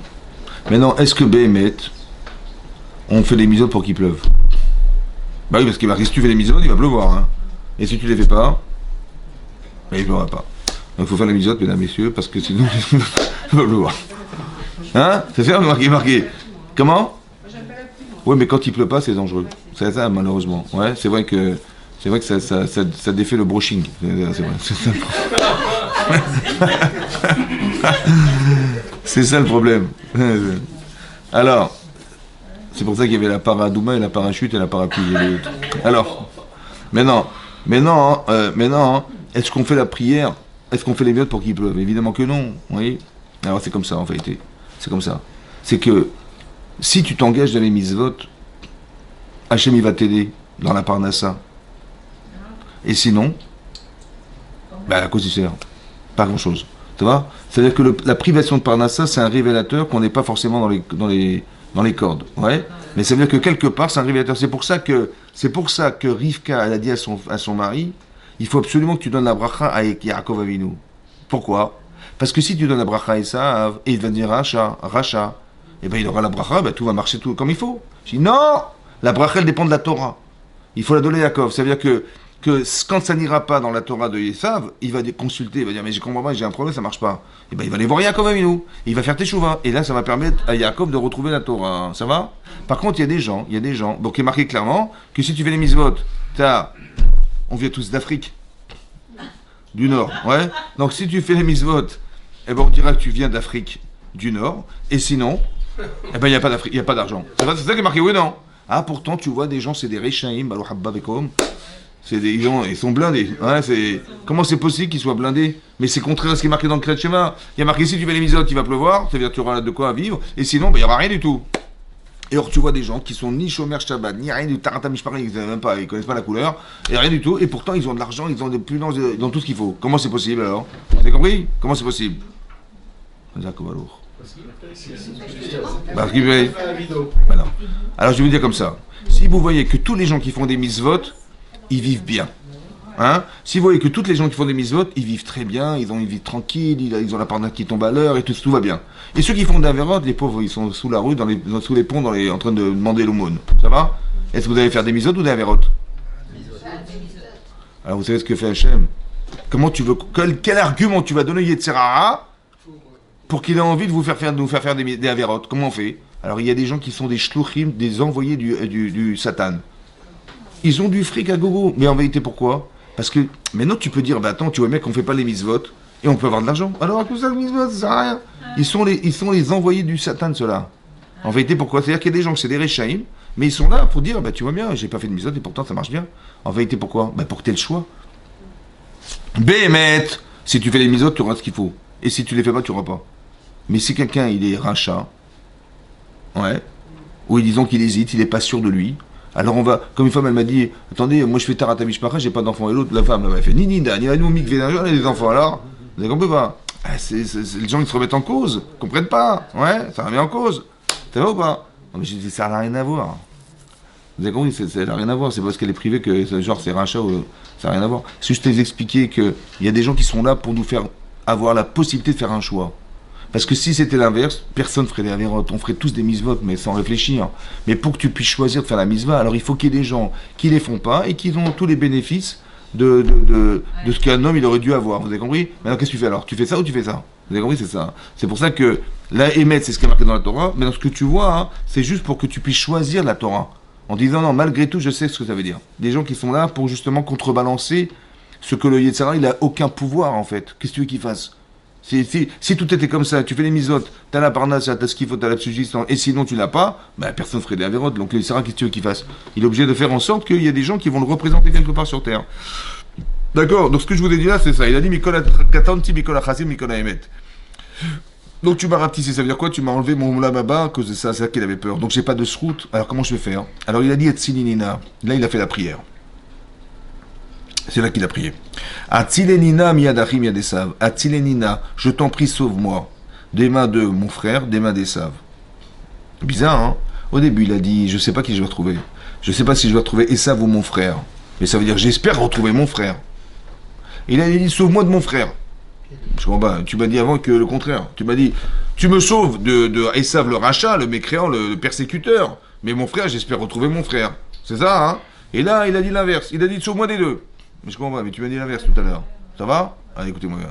Maintenant, est-ce que Béhémet, on fait des misotes pour qu'il pleuve? Bah oui, parce que si tu fais des misotes, il va pleuvoir. Hein. Et si tu ne les fais pas, il ne pleuvra pas. Donc il faut faire les misotes, mesdames, messieurs, parce que sinon, il va pleuvoir. Hein? C'est ça, marqué. Comment? Oui, mais quand il pleut pas, c'est dangereux. C'est ça, malheureusement. Ouais, c'est vrai que C'est vrai que ça défait le brushing. C'est vrai. C'est ça le problème. Alors, c'est pour ça qu'il y avait la paradouma et la parachute et la parapluie. Alors, maintenant, est-ce qu'on fait la prière? Est-ce qu'on fait les miottes pour qu'il pleuve? Évidemment que non. Oui. Alors c'est comme ça en vérité. C'est comme ça. C'est que si tu t'engages dans les mitzvot, Hachem il va t'aider dans la parnassa. Et sinon, bah à quoi tu sers? Pas grand-chose. Tu vois? C'est-à-dire que la privation de parnassa, c'est un révélateur qu'on n'est pas forcément dans les cordes. Ouais. Mais ça veut dire que quelque part, c'est un révélateur. C'est pour ça que Rivka, elle a dit à son mari, il faut absolument que tu donnes la bracha à Yaakov Avinu. Pourquoi? Parce que si tu donnes la bracha à Esav, et il va devenir Racha, et ben il aura la bracha, ben tout va marcher tout comme il faut. Je dis non, la bracha elle dépend de la Torah. Il faut la donner à Yaakov. Ça veut dire que quand ça n'ira pas dans la Torah de Esav, il va consulter, il va dire mais je comprends pas, j'ai un problème, ça marche pas. Et ben il va aller voir Yaakov Avinu, il va faire teshuva, et là ça va permettre à Yaakov de retrouver la Torah. Ça va? Par contre il y a des gens, donc il est marqué clairement que si tu fais les mitzvot, on vient tous d'Afrique, du Nord, ouais. Donc si tu fais les mitzvot, eh ben on dira que tu viens d'Afrique du Nord, et sinon, eh ben il n'y a pas d'Afrique, il n'y a pas d'argent. C'est ça qui est marqué, oui non? Ah pourtant tu vois des gens, c'est des Rechaim, alors Habba Bekom. Ils sont blindés. Ouais, comment c'est possible qu'ils soient blindés? Mais c'est contraire à ce qui est marqué dans le Kriyat Shema. Il y a marqué si tu fais les mitzvot, il va pleuvoir, ça veut dire que tu auras de quoi vivre, et sinon, il n'y aura rien du tout. Et or, tu vois des gens qui sont ni Shomer Shabbat, ni rien du Tarata Mishpara, ils ne connaissent pas la couleur, et rien du tout, et pourtant ils ont de l'argent, ils ont de plus ils ont tout ce qu'il faut. Comment c'est possible alors? Vous avez compris? Comment c'est possible? Parce qu'il paye. Alors je vais vous dire comme ça. Si vous voyez que tous les gens qui font des mitzvot, ils vivent bien. Hein? Si vous voyez que toutes les gens qui font des mitzvot, ils vivent très bien, ils ont une vie tranquille, ils ont la parnassa qui tombe à l'heure et tout va bien. Et ceux qui font des avérotes, les pauvres, ils sont sous la rue, sous les ponts, en train de demander l'aumône. Ça va? Est-ce que vous allez faire des mitzvot ou des avérotes? Alors vous savez ce que fait Hachem? Comment tu veux, quel argument tu vas donner Yetzirah pour qu'il ait envie de nous faire faire des avérotes? Comment on fait? Alors il y a des gens qui sont des shluchim, des envoyés du Satan. Ils ont du fric à gogo. Mais en vérité, pourquoi? Parce que maintenant tu peux dire, bah attends, tu vois bien qu'on fait pas les mitzvot et on peut avoir de l'argent. Alors à cause de ça, les mitzvot, ça sert à rien. Ils sont les envoyés du Satan, ceux-là. En vérité, pourquoi? C'est-à-dire qu'il y a des gens, c'est des Rechaim, mais ils sont là pour dire, bah tu vois bien, j'ai pas fait de mitzvot et pourtant ça marche bien. En vérité, pourquoi? Bah pour que tu aies le choix. Bémet, si tu fais les mitzvot, tu auras ce qu'il faut. Et si tu les fais pas, tu auras pas. Mais si quelqu'un, il est Racha, ouais, ou disons qu'il hésite, il est pas sûr de lui, alors on va, comme une femme elle m'a dit, attendez, moi je fais Tarata Mishpacha, j'ai pas d'enfants, et l'autre, la femme, elle m'a fait Nini, ni à nous, mikvé, elle a des enfants, alors, vous avez compris pas? Les gens ils se remettent en cause, ils comprennent pas, ouais, ça remet en cause, ça va ou pas? Non mais j'ai dit, ça n'a rien à voir. Vous avez compris, ça n'a rien à voir, c'est parce qu'elle est privée que genre c'est rachat ou ça n'a rien à voir. C'est juste les expliquer qu'il y a des gens qui sont là pour nous faire avoir la possibilité de faire un choix. Parce que si c'était l'inverse, personne ferait des avérotes. On ferait tous des mitzvot, mais sans réfléchir. Mais pour que tu puisses choisir de faire la mitzvah, alors il faut qu'il y ait des gens qui les font pas et qui ont tous les bénéfices de ce qu'un homme il aurait dû avoir. Vous avez compris? Maintenant, qu'est-ce que tu fais alors? Tu fais ça ou tu fais ça? Vous avez compris? C'est ça. C'est pour ça que la émet, c'est ce qui est marqué dans la Torah. Mais dans ce que tu vois, hein, c'est juste pour que tu puisses choisir la Torah. En disant non, malgré tout, je sais ce que ça veut dire. Des gens qui sont là pour justement contrebalancer ce que le Yetzirah, il a aucun pouvoir en fait. Qu'est-ce que tu veux qu'il fasse? Si tout était comme ça, tu fais les misotes, t'as la parnasse, t'as ce qu'il faut, t'as la subsistance, et sinon tu l'as pas, bah personne ferait des avérotes. Donc le Yetzirah, qu'est-ce que tu veux qu'il fasse? Il est obligé de faire en sorte qu'il y a des gens qui vont le représenter quelque part sur terre. D'accord? Donc ce que je vous ai dit là, c'est ça. Il a dit Mikola Katanti, Mikola Chazim, Mikola Emet. Donc tu m'as rapetissé, ça veut dire quoi? Tu m'as enlevé mon moula baba à cause de ça, c'est ça qu'il avait peur. Donc j'ai pas de srout, alors comment je vais faire? Alors il a dit Etzilinina, là il a fait la prière. C'est là qu'il a prié. Atzilenina miyadachim yadesav. Atzilenina, je t'en prie, sauve-moi. Des mains de mon frère, des mains d'Esav. Bizarre, hein? Au début, il a dit, je sais pas qui je vais retrouver. Je sais pas si je vais retrouver Esav ou mon frère. Mais ça veut dire, j'espère retrouver mon frère. Il a dit, sauve-moi de mon frère. Je comprends pas. Tu m'as dit avant que le contraire. Tu m'as dit, tu me sauves de Esav le rachat, le mécréant, le persécuteur. Mais mon frère, j'espère retrouver mon frère. C'est ça, hein? Et là, il a dit l'inverse. Il a dit, sauve-moi des deux. Mais je comprends pas, mais tu m'as dit l'inverse tout à l'heure. Ça va? Allez, écoutez-moi bien.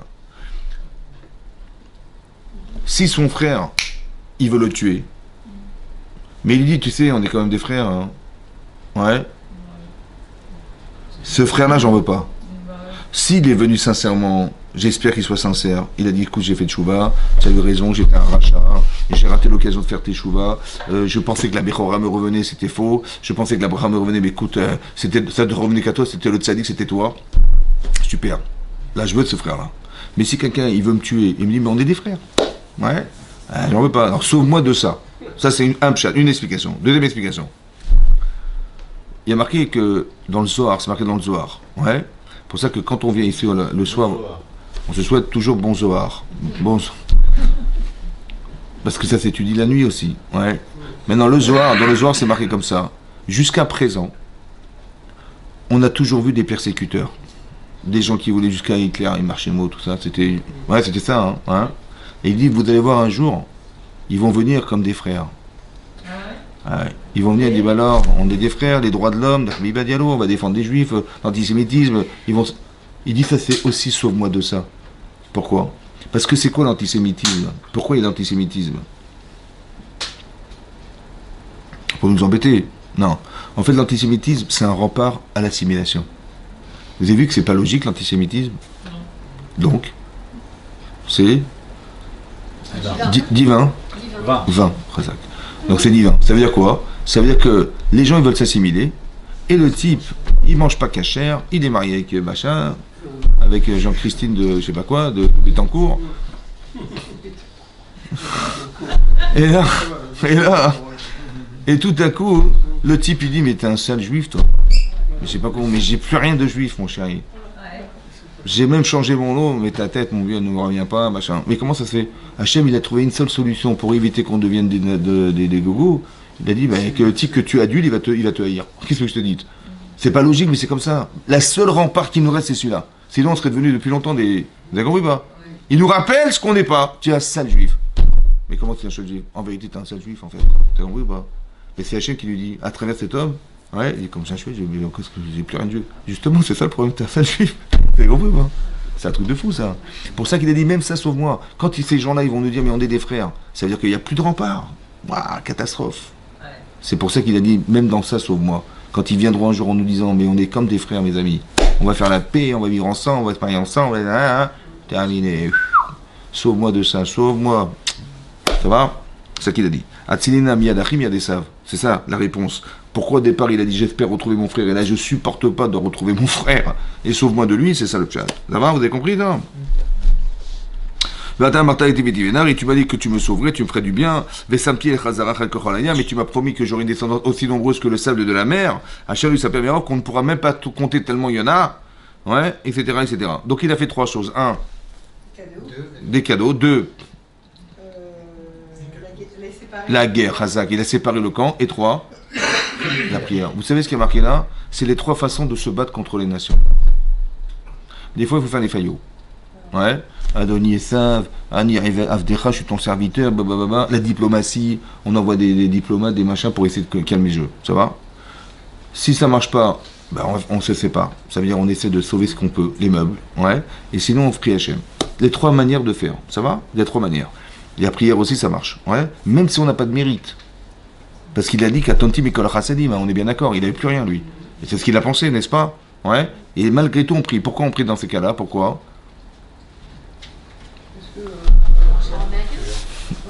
Si son frère, il veut le tuer, mais il dit, tu sais, on est quand même des frères, hein. Ouais. Ce frère-là, j'en veux pas. S'il est venu sincèrement, j'espère qu'il soit sincère. Il a dit, écoute, j'ai fait tchouva, tu as eu raison, j'étais un rachat, j'ai raté l'occasion de faire tes tchouva, je pensais que la Bechora me revenait, c'était faux, je pensais que la Bracha me revenait, mais écoute, ça ne revenait qu'à toi, c'était le tzaddik, c'était toi. Super. Là, je veux de ce frère-là. Mais si quelqu'un, il veut me tuer, il me dit, mais on est des frères. Ouais, j'en veux pas. Alors, sauve-moi de ça. Ça, c'est une explication. Deuxième explication. Il y a marqué que dans le Zohar, c'est marqué dans le Zohar. Ouais. Pour ça que quand on vient ici le soir, on se souhaite toujours bon Zohar. Bon. Parce que ça s'étudie la nuit aussi. Ouais. Maintenant, dans le Zohar, c'est marqué comme ça. Jusqu'à présent, on a toujours vu des persécuteurs. Des gens qui voulaient jusqu'à Hitler et Marchemo, tout ça. C'était ça. Hein. Et il dit, vous allez voir un jour, ils vont venir comme des frères. Ouais. Ils vont venir et dire, alors, on est des frères, les droits de l'homme, on va défendre les juifs, l'antisémitisme. Il dit, ça c'est aussi sauve-moi de ça. Pourquoi? Parce que c'est quoi l'antisémitisme? Pourquoi il y a l'antisémitisme? Pour nous embêter? Non. En fait, l'antisémitisme, c'est un rempart à l'assimilation. Vous avez vu que c'est pas logique l'antisémitisme? Donc, c'est divin. 20. Donc c'est divin. Ça veut dire quoi? Ça veut dire que les gens ils veulent s'assimiler et le type il mange pas cachère, il est marié avec machin, avec Jean-Christine de je sais pas quoi, de Bettencourt. Et tout à coup, le type il dit mais t'es un sale juif toi. Mais je sais pas comment, mais j'ai plus rien de juif mon chéri. J'ai même changé mon nom, mais ta tête, mon vieux, ne me revient pas, machin. Mais comment ça se fait? Hachem, il a trouvé une seule solution pour éviter qu'on devienne des gogos. Il a dit, que le type que tu adules, il va te haïr. Qu'est-ce que je te dis? C'est pas logique, mais c'est comme ça. La seule rempart qui nous reste, c'est celui-là. Sinon, on serait devenus depuis longtemps des... Vous avez compris pas? Il nous rappelle ce qu'on n'est pas. Tu es un sale juif. Mais comment tu es un sale juif? En vérité, tu es un sale juif, en fait. Tu as compris ou pas? Mais c'est Hachem qui lui dit, à travers cet homme, ouais, il dit, comme ça, je fais, j'ai plus rien de Dieu. Justement, c'est ça le problème, tu es un sale juif. C'est compris, hein. C'est un truc de fou, ça. Pour ça qu'il a dit, même ça, sauve-moi. Quand ces gens-là, ils vont nous dire, mais on est des frères, ça veut dire qu'il n'y a plus de rempart. Waouh, catastrophe. Ouais. C'est pour ça qu'il a dit, même dans ça, sauve-moi. Quand ils viendront un jour en nous disant, mais on est comme des frères, mes amis. On va faire la paix, on va vivre ensemble, on va se marier ensemble, terminé. Sauve-moi de ça, sauve-moi. Ça va? C'est ça qu'il a dit. Atsilina miyadachim yadesav. C'est ça, la réponse. Pourquoi au départ il a dit j'espère retrouver mon frère et là je supporte pas de retrouver mon frère et sauve-moi de lui, c'est ça le chat. Ça va, vous avez compris, non? Et tu m'as dit que tu me sauverais, tu me ferais du bien, mais tu m'as promis que j'aurais une descendance aussi nombreuse que le sable de la mer, ça permet qu'on ne pourra même pas tout compter tellement il y en a, ouais, etc., etc. Donc il a fait 3 choses. 1, des cadeaux. 2, la guerre, Hazak, il a séparé le camp. Et 3, la prière. Vous savez ce qui est marqué là? C'est les 3 façons de se battre contre les nations. Des fois, il faut faire des faillots. Ouais. Adoni Esav, Ani Avdecha, je suis ton serviteur, blablabla. La diplomatie, on envoie des diplomates, des machins pour essayer de calmer le jeu. Ça va? Si ça marche pas, on se sépare. Ça veut dire on essaie de sauver ce qu'on peut, les meubles. Ouais. Et sinon, on prie Hachem. Les 3 manières de faire. Ça va? Les 3 manières. Et la prière aussi, ça marche. Ouais. Même si on n'a pas de mérite. Parce qu'il a dit qu'à Tonti Mikol Chassadim, on est bien d'accord, il n'avait plus rien lui. Et c'est ce qu'il a pensé, n'est-ce pas? Ouais. Et malgré tout, on prie. Pourquoi on prie dans ces cas-là? Pourquoi?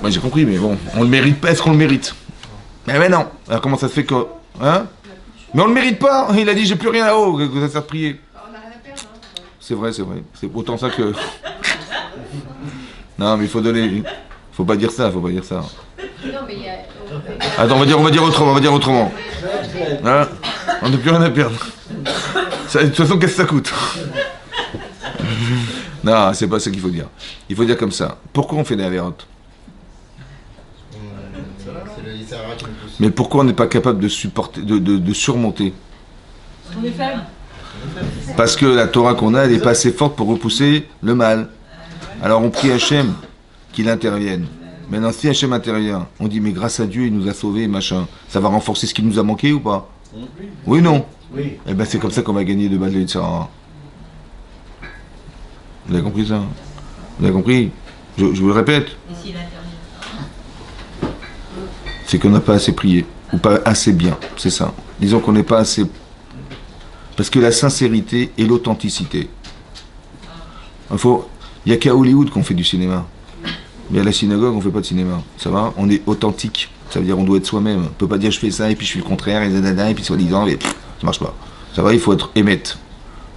Moi j'ai compris, mais bon, on le mérite pas. Est-ce qu'on le mérite? Mais non. Alors comment ça se fait que... Hein? Mais on le mérite pas. Il a dit j'ai plus rien là-haut, que ça sert de prier. On n'a rien à perdre. C'est vrai. C'est autant ça que... Non, mais il faut donner... Faut pas dire ça. Non, mais il y a... Attends, on va dire autrement. Hein? On n'a plus rien à perdre. Ça, de toute façon, qu'est-ce que ça coûte? Non, c'est pas ça qu'il faut dire. Il faut dire comme ça. Pourquoi on fait des avérotes? Mais pourquoi on n'est pas capable de supporter, de surmonter? On est faible. Parce que la Torah qu'on a, elle n'est pas assez forte pour repousser le mal. Alors on prie Hachem qu'il intervienne. Maintenant, si Hachem intervient, on dit mais grâce à Dieu, il nous a sauvés, machin. Ça va renforcer ce qui nous a manqué ou pas? Oui ou non? Oui. Eh bien c'est comme ça qu'on va gagner de Badle Yitzhara. Vous avez compris ça? Vous avez compris? Je vous le répète. Et s'il intervient? C'est qu'on n'a pas assez prié, ou pas assez bien, c'est ça. Disons qu'on n'est pas assez Parce que la sincérité et l'authenticité. Il n'y a qu'à Hollywood qu'on fait du cinéma. Mais à la synagogue, on ne fait pas de cinéma. Ça va? On est authentique. Ça veut dire on doit être soi-même. On ne peut pas dire je fais ça et puis je fais le contraire et puis soi-disant, mais ça ne marche pas. Ça va, il faut être émette.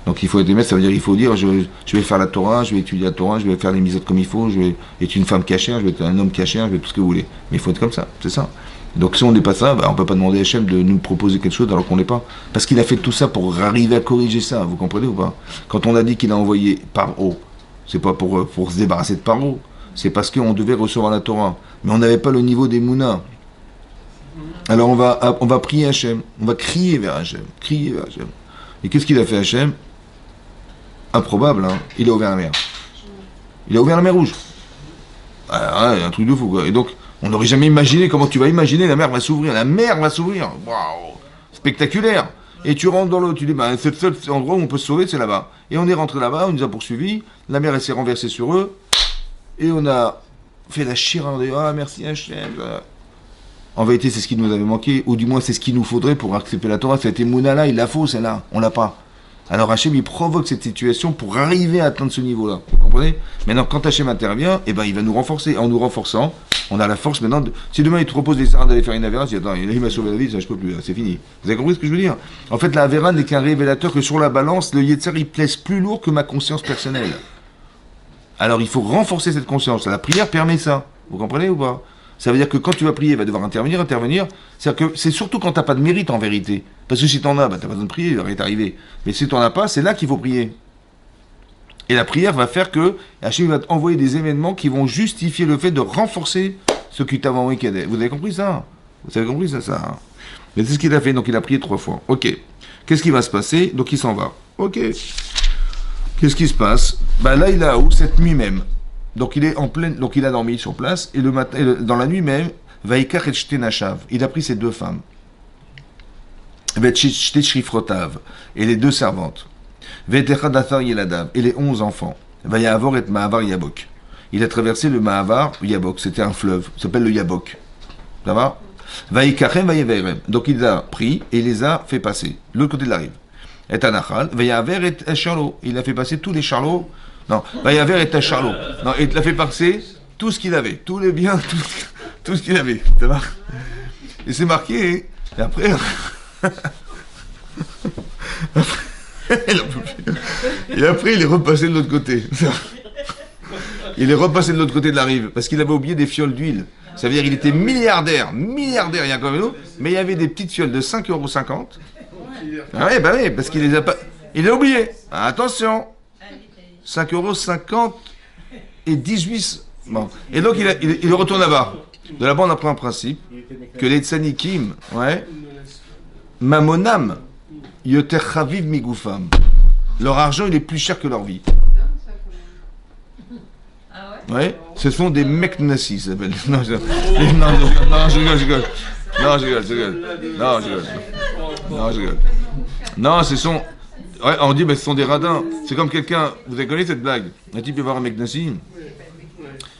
Donc il faut être émette, ça veut dire il faut dire je vais faire la Torah, je vais étudier la Torah, je vais faire les misotes comme il faut, je vais être une femme cachère, je vais être un homme cachère, je vais être tout ce que vous voulez. Mais il faut être comme ça, c'est ça. Donc si on n'est pas ça, on ne peut pas demander à Hachem de nous proposer quelque chose alors qu'on n'est pas. Parce qu'il a fait tout ça pour arriver à corriger ça, vous comprenez ou pas? Quand on a dit qu'il a envoyé Paro, c'est pas pour se débarrasser de Paro, c'est parce qu'on devait recevoir la Torah. Mais on n'avait pas le niveau des Mouna. Alors on va prier Hachem, on va crier vers Hachem. Et qu'est-ce qu'il a fait Hachem? Improbable, hein. Il a ouvert la mer. Il a ouvert la mer Rouge. Un truc de fou, quoi. Et donc, on n'aurait jamais imaginé, comment tu vas imaginer, la mer va s'ouvrir. La mer va s'ouvrir. Waouh, spectaculaire. Et tu rentres dans l'eau, tu dis, c'est le seul endroit où on peut se sauver, c'est là-bas. Et on est rentré là-bas, on nous a poursuivis, la mer elle s'est renversée sur eux, et on a fait la chira, on a dit, merci Hachem. En vérité, c'est ce qui nous avait manqué, ou du moins c'est ce qu'il nous faudrait pour accepter la Torah. Cette émouna-là, il la faut, celle-là, on l'a pas. Alors Hachem, il provoque cette situation pour arriver à atteindre ce niveau-là. Vous comprenez? Maintenant, quand Hachem intervient, il va nous renforcer. En nous renforçant, on a la force maintenant. Si demain il te propose des sarats d'aller faire une avéra, tu dis attends, il m'a sauvé la vie, ça je peux plus, c'est fini. Vous avez compris ce que je veux dire? En fait, la avéra n'est qu'un révélateur que sur la balance, le Yetzer, il pèse plus lourd que ma conscience personnelle. Alors il faut renforcer cette conscience. La prière permet ça. Vous comprenez ou pas? Ça veut dire que quand tu vas prier, il va devoir intervenir. C'est-à-dire que c'est surtout quand tu n'as pas de mérite en vérité. Parce que si tu en as, tu n'as pas besoin de prier, il va rien t'arriver. Mais si tu n'en as pas, c'est là qu'il faut prier. Et la prière va faire que Hachem va t'envoyer des événements qui vont justifier le fait de renforcer ce qui t'avait envoyé. Vous avez compris ça? Vous avez compris ça? Mais c'est ce qu'il a fait, donc il a prié 3 fois. Ok. Qu'est-ce qui va se passer? Donc il s'en va. Ok. Qu'est-ce qui se passe? Là, il est où? Cette nuit même. Donc il est en pleine, donc il a dormi sur place et le matin, dans la nuit même, Vaikach et Shtenashav, il a pris ses 2 femmes, Shrifrotav et les 2 servantes, Vetechadathar Yeladav et les 11 enfants, Vayavor et Mahavar Yabok. Il a traversé le Mahavar Yabok, c'était un fleuve, ça s'appelle le Yabok. Ça va? Vaikachem Vayeverem. Donc il les a pris et il les a fait passer de l'autre côté de la rive. Et Anachal, Vayaver et Charlot, il a fait passer tous les charlots. Non, Vayaver est un charlot. Non, il l'a fait passer tout ce qu'il avait, tous les biens, tout ce qu'il avait. Ça va? Et c'est marqué, et après, il est repassé de l'autre côté. Il est repassé de l'autre côté de la rive, parce qu'il avait oublié des fioles d'huile. Ça veut dire qu'il était milliardaire, il y a comme nous, mais il y avait des petites fioles de 5,50 €. Ah oui, parce qu'il les a pas. Il a oublié. Attention. 5,50 € et 18. Bon. Et donc il retourne là-bas. De là-bas, on apprend un principe que les tzanikim, mamonam, yoter chaviv migufam. Leur argent, il est plus cher que leur vie. Ouais, ce sont des meknassis, ça s'appelle. Non, je rigole. Non, ce sont. Ouais, on dit, mais ce sont des radins. C'est comme quelqu'un. Vous avez connu cette blague? Un type va voir un meknassi.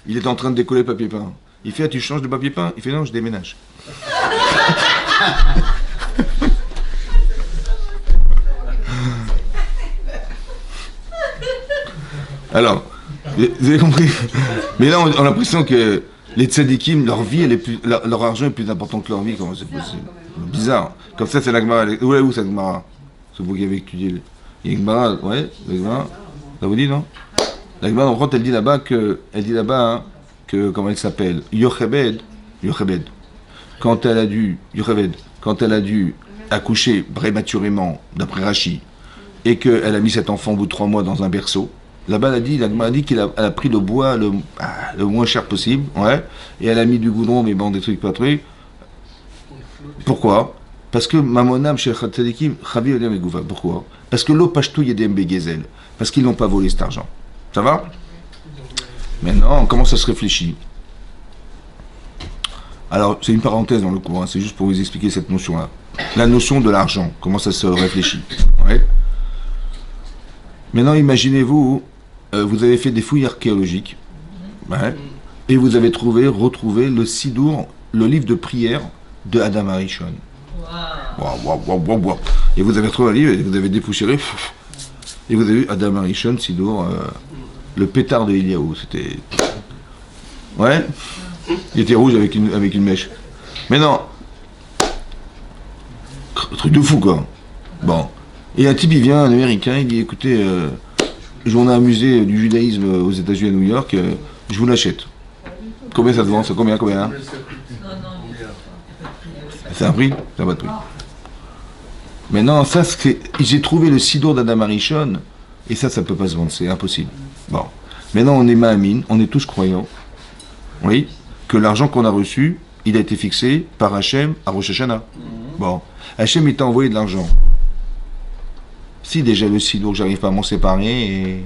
Il est en train de décoller le papier peint. Il fait, tu changes de papier peint? Il fait, non, je déménage. Alors, vous avez compris? Mais là, on a l'impression que les tzadikim, leur vie, leur argent est plus important que leur vie. Comment c'est possible? Bizarre. Comme ça, c'est la Gemara. Où est cette Gemara? C'est vous qui avez étudié. Il y a une Gemara, ouais, la Gemara. Ça vous dit, non? La Gemara, en fait, elle dit là-bas que, comment elle s'appelle? Yochebed, quand elle a dû accoucher prématurément, d'après Rachi, et qu'elle a mis cet enfant au bout de 3 mois dans un berceau, là-bas, la Gemara dit qu'elle a pris le bois le moins cher possible, ouais, et elle a mis du goudron, mais bon, des trucs pas trucs. Pourquoi? Parce que Mamonam chez Tzadikim, Chavi Odem et Gouva. Pourquoi? Parce que l'Opashtou Yedem Begezel. Parce qu'ils n'ont pas volé cet argent. Ça va? Maintenant, comment ça se réfléchit? Alors, c'est une parenthèse dans le cours, c'est juste pour vous expliquer cette notion-là. La notion de l'argent, comment ça se réfléchit. Ouais. Maintenant, imaginez-vous, vous avez fait des fouilles archéologiques, ouais, et vous avez retrouvé le Sidour, le livre de prière de Adam Arishon. Wow. Et vous avez retrouvé un livre, et vous avez dépoussiéré, et vous avez vu Adam Arishon, Sidour, le pétard de Eliaou, c'était... Ouais. Il était rouge avec une mèche. Mais non. Truc de fou, quoi. Bon. Et un type, il vient, un américain, il dit, écoutez, on a un musée du judaïsme aux États-Unis à New York, je vous l'achète. Combien ça se vend? C'est combien hein? C'est un prix? Ça va de prix. Mais non, ça, j'ai trouvé le sidour d'Adam Arishon, et ça peut pas se vendre, c'est impossible. Bon. Maintenant, on est Mahamine, on est tous croyants. Oui, que l'argent qu'on a reçu, il a été fixé par Hachem à Rosh Hashanah. Bon, Hachem il t'a envoyé de l'argent. Si déjà le sidour, j'arrive pas à m'en séparer,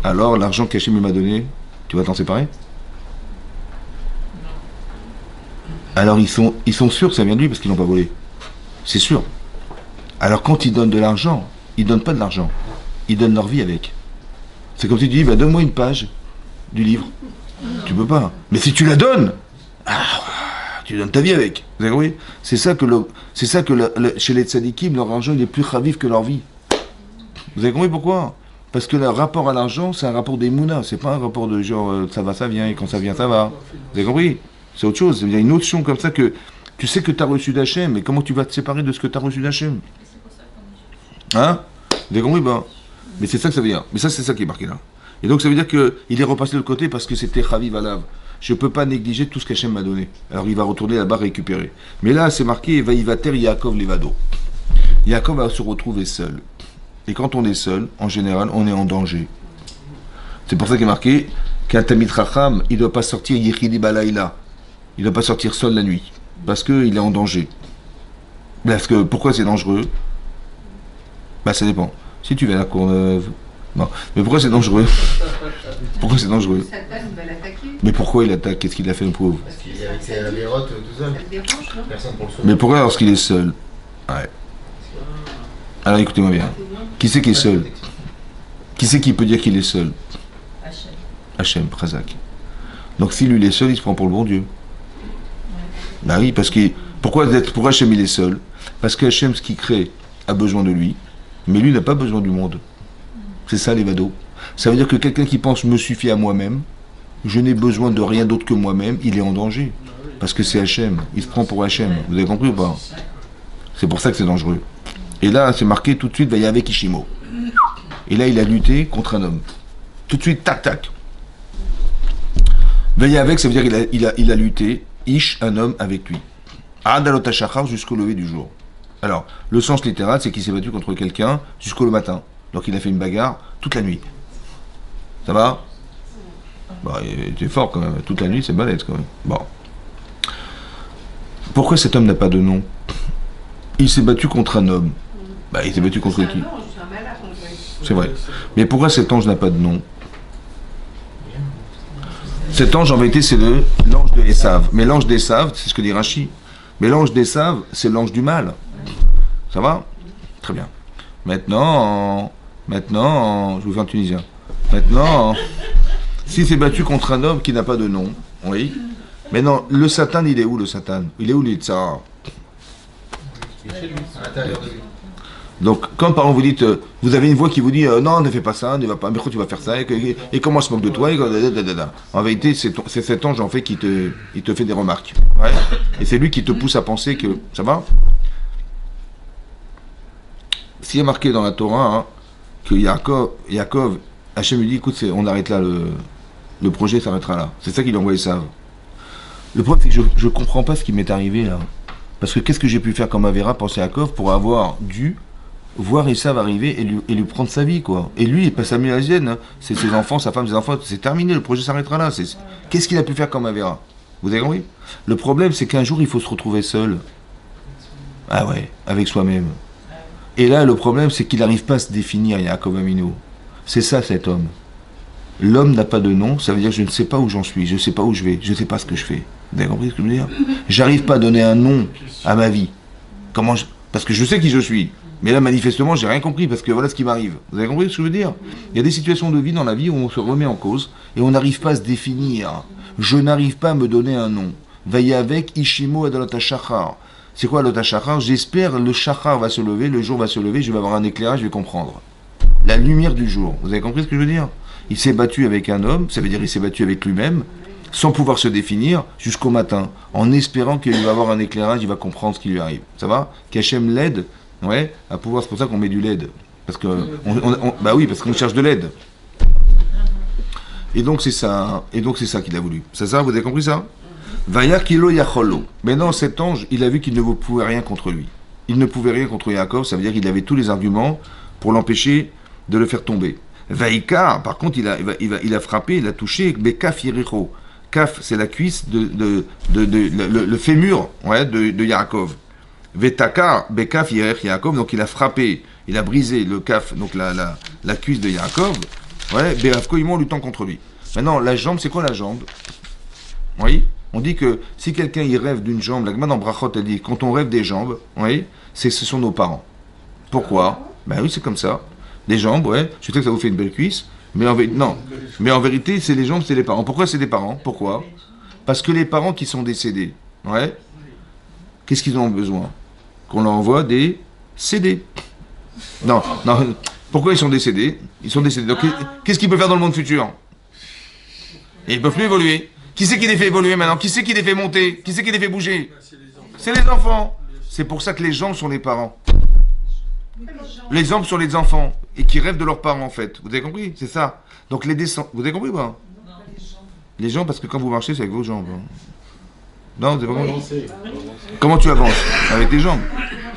alors l'argent qu'Hachem m'a donné, tu vas t'en séparer? Alors ils sont sûrs que ça vient de lui parce qu'ils l'ont pas volé. C'est sûr. Alors quand ils donnent de l'argent, ils donnent pas de l'argent, ils donnent leur vie avec. C'est comme si tu dis, bah, donne-moi une page du livre. Tu peux pas. Mais si tu la donnes, tu donnes ta vie avec. Vous avez compris? C'est ça que, chez les tzadikim, leur argent il est plus ravif que leur vie. Vous avez compris pourquoi? Parce que le rapport à l'argent, c'est un rapport d'émouna. C'est pas un rapport de genre, ça va, ça vient, et quand ça vient, ça va. Vous avez compris? C'est autre chose. Il y a une notion comme ça que tu sais que tu as reçu d'Hachem, mais comment tu vas te séparer de ce que tu as reçu d'Hachem? Hein? Vous avez compris? Bah, mais c'est ça que ça veut dire. Mais ça, c'est ça qui est marqué là. Et donc, ça veut dire qu'il est repassé de l'autre côté parce que c'était Chaviv Alav. Je ne peux pas négliger tout ce qu'Hachem m'a donné. Alors, il va retourner là-bas récupérer. Mais là, c'est marqué Vaïvater Yaakov Levado. Yaakov va se retrouver seul. Et quand on est seul, en général, on est en danger. C'est pour ça qu'il est marqué qu'un Tamid Chacham, il ne doit pas sortir Yechidi Balaïla. Il ne doit pas sortir seul la nuit. Parce qu'il est en danger. Parce que, pourquoi c'est dangereux? Bah, ça dépend. Si tu vas à la Courneuve... Non. Mais pourquoi c'est dangereux? Pourquoi c'est dangereux? Satan va l'attaquer. Mais pourquoi il attaque? Qu'est-ce qu'il a fait, le pauvre? Parce qu'il est avec ses avérotes tout seul. Ça te dérange, non? Personne pour le sauver. Mais pourquoi lorsqu'il est seul? Ouais. Alors écoutez-moi bien. Qui c'est qui est seul? Qui c'est qui peut dire qu'il est seul? Hachem. Hachem, Prazak. Donc si lui il est seul, il se prend pour le bon Dieu. Bah oui, parce que... Pourquoi Hachem il est seul? Parce que Hachem, ce qu'il crée, a besoin de lui, mais lui n'a pas besoin du monde. C'est ça les vados. Ça veut dire que quelqu'un qui pense me suffit à moi-même, je n'ai besoin de rien d'autre que moi-même, il est en danger. Parce que c'est Hachem. Il se prend pour Hachem. Vous avez compris ou pas? C'est pour ça que c'est dangereux. Et là, c'est marqué tout de suite, il y avec Ishimo. Et là, il a lutté contre un homme. Tout de suite, tac, tac. Veiller avec, ça veut dire qu'il a lutté, Ish, un homme avec lui. Adalot Hashachar jusqu'au lever du jour. Alors, le sens littéral, c'est qu'il s'est battu contre quelqu'un jusqu'au matin. Donc il a fait une bagarre toute la nuit. Ça va? Bah, il était fort quand même. Toute la nuit, c'est balèze quand même. Bon. Pourquoi cet homme n'a pas de nom? Il s'est battu contre un homme. Bah, il s'est battu contre qui? C'est vrai. Mais pourquoi cet ange n'a pas de nom? Cet ange, en vérité, c'est l'ange de Esav. Mais l'ange d'Esav, c'est ce que dit Rashi. Mais l'ange d'Esav, c'est l'ange du mal. Ça va? Très bien. Maintenant, je vous fais un tunisien. Maintenant, s'il s'est battu contre un homme qui n'a pas de nom, oui. Mais non, le Satan, il est où le Satan? Il est où le Tsar? Il est chez lui, à l'intérieur de lui. Donc, quand par exemple vous dites, vous avez une voix qui vous dit non, ne fais pas ça, ne va pas, mais pourquoi tu vas faire ça, et comment on se moque de toi, en vérité, c'est cet ange en fait qui te fait des remarques. Ouais. Et c'est lui qui te pousse à penser que ça va. S'il y a marqué dans la Torah hein, que Yaakov, Hachem lui dit écoute, on arrête là, le projet s'arrêtera là. C'est ça qu'il envoie Esav. Le problème, c'est que je ne comprends pas ce qui m'est arrivé là. Parce que qu'est-ce que j'ai pu faire comme Avera, penser à Yaakov, pour avoir dû voir Esav arriver et lui prendre sa vie, quoi. Et lui, il passe à Milazienne, hein. C'est ses enfants, sa femme, ses enfants, c'est terminé, le projet s'arrêtera là. Qu'est-ce qu'il a pu faire comme Avera? Vous avez compris? Le problème, c'est qu'un jour, il faut se retrouver seul. Ah ouais, avec soi-même. Et là, le problème, c'est qu'il n'arrive pas à se définir, Yaakov Amino. C'est ça, cet homme. L'homme n'a pas de nom, ça veut dire que je ne sais pas où j'en suis, je ne sais pas où je vais, je ne sais pas ce que je fais. Vous avez compris ce que je veux dire? J'arrive pas à donner un nom à ma vie. Parce que je sais qui je suis. Mais là, manifestement, j'ai rien compris, parce que voilà ce qui m'arrive. Vous avez compris ce que je veux dire? Il y a des situations de vie dans la vie où on se remet en cause, et on n'arrive pas à se définir. Je n'arrive pas à me donner un nom. Veille avec Ishimo Adalot Shachar. C'est quoi Adalot Shachar? J'espère le Shachar va se lever, le jour va se lever, je vais avoir un éclairage, je vais comprendre. La lumière du jour. Vous avez compris ce que je veux dire? Il s'est battu avec un homme, ça veut dire il s'est battu avec lui-même, sans pouvoir se définir, jusqu'au matin, en espérant qu'il va avoir un éclairage, il va comprendre ce qui lui arrive. Ça va? Qu'Hachem l'aide, ouais, à pouvoir, c'est pour ça qu'on met du LED. Parce que, bah oui, parce qu'on cherche de l'aide. Et donc c'est ça qu'il a voulu. C'est ça, vous avez compris ça? Vaya kilo yacholo. Maintenant cet ange, il a vu qu'il ne pouvait rien contre lui. Il ne pouvait rien contre Yaakov, ça veut dire qu'il avait tous les arguments pour l'empêcher de le faire tomber. Vaïka, par contre, il a frappé, il a touché Bekaf Yericho. Kaf, c'est la cuisse le fémur, ouais, de Yaakov. Vetaka, Bekaf Yerech Yaakov, donc il a frappé, il a brisé le kaf, donc la cuisse de Yaakov. Ouais, Beravko, ils luttant contre lui. Maintenant, la jambe, c'est quoi la jambe? Oui, on dit que si quelqu'un il rêve d'une jambe, la Gemara dans Brachot, elle dit, quand on rêve des jambes, oui, ce sont nos parents. Pourquoi? Ben oui, c'est comme ça. Les jambes, ouais, je sais que ça vous fait une belle cuisse, mais en vérité, c'est les jambes, c'est les parents. Pourquoi c'est des parents? Pourquoi? Parce que les parents qui sont décédés, ouais, qu'est-ce qu'ils ont besoin? Qu'on leur envoie des CD. Non. Pourquoi ils sont décédés? Ils sont décédés. Donc, qu'est-ce qu'ils peuvent faire dans le monde futur? Et ils ne peuvent plus évoluer. Qui c'est qui les fait évoluer maintenant? Qui c'est qui les fait monter? Qui c'est qui les fait bouger? C'est les enfants. C'est pour ça que les jambes sont les parents. Les jambes sont les enfants. Et qui rêvent de leurs parents, en fait. Vous avez compris? C'est ça. Donc, les descendants. Vous avez compris ou pas? Les jambes, parce que quand vous marchez, c'est avec vos jambes. Non, vous avez pas compris? Comment tu avances? Avec tes jambes.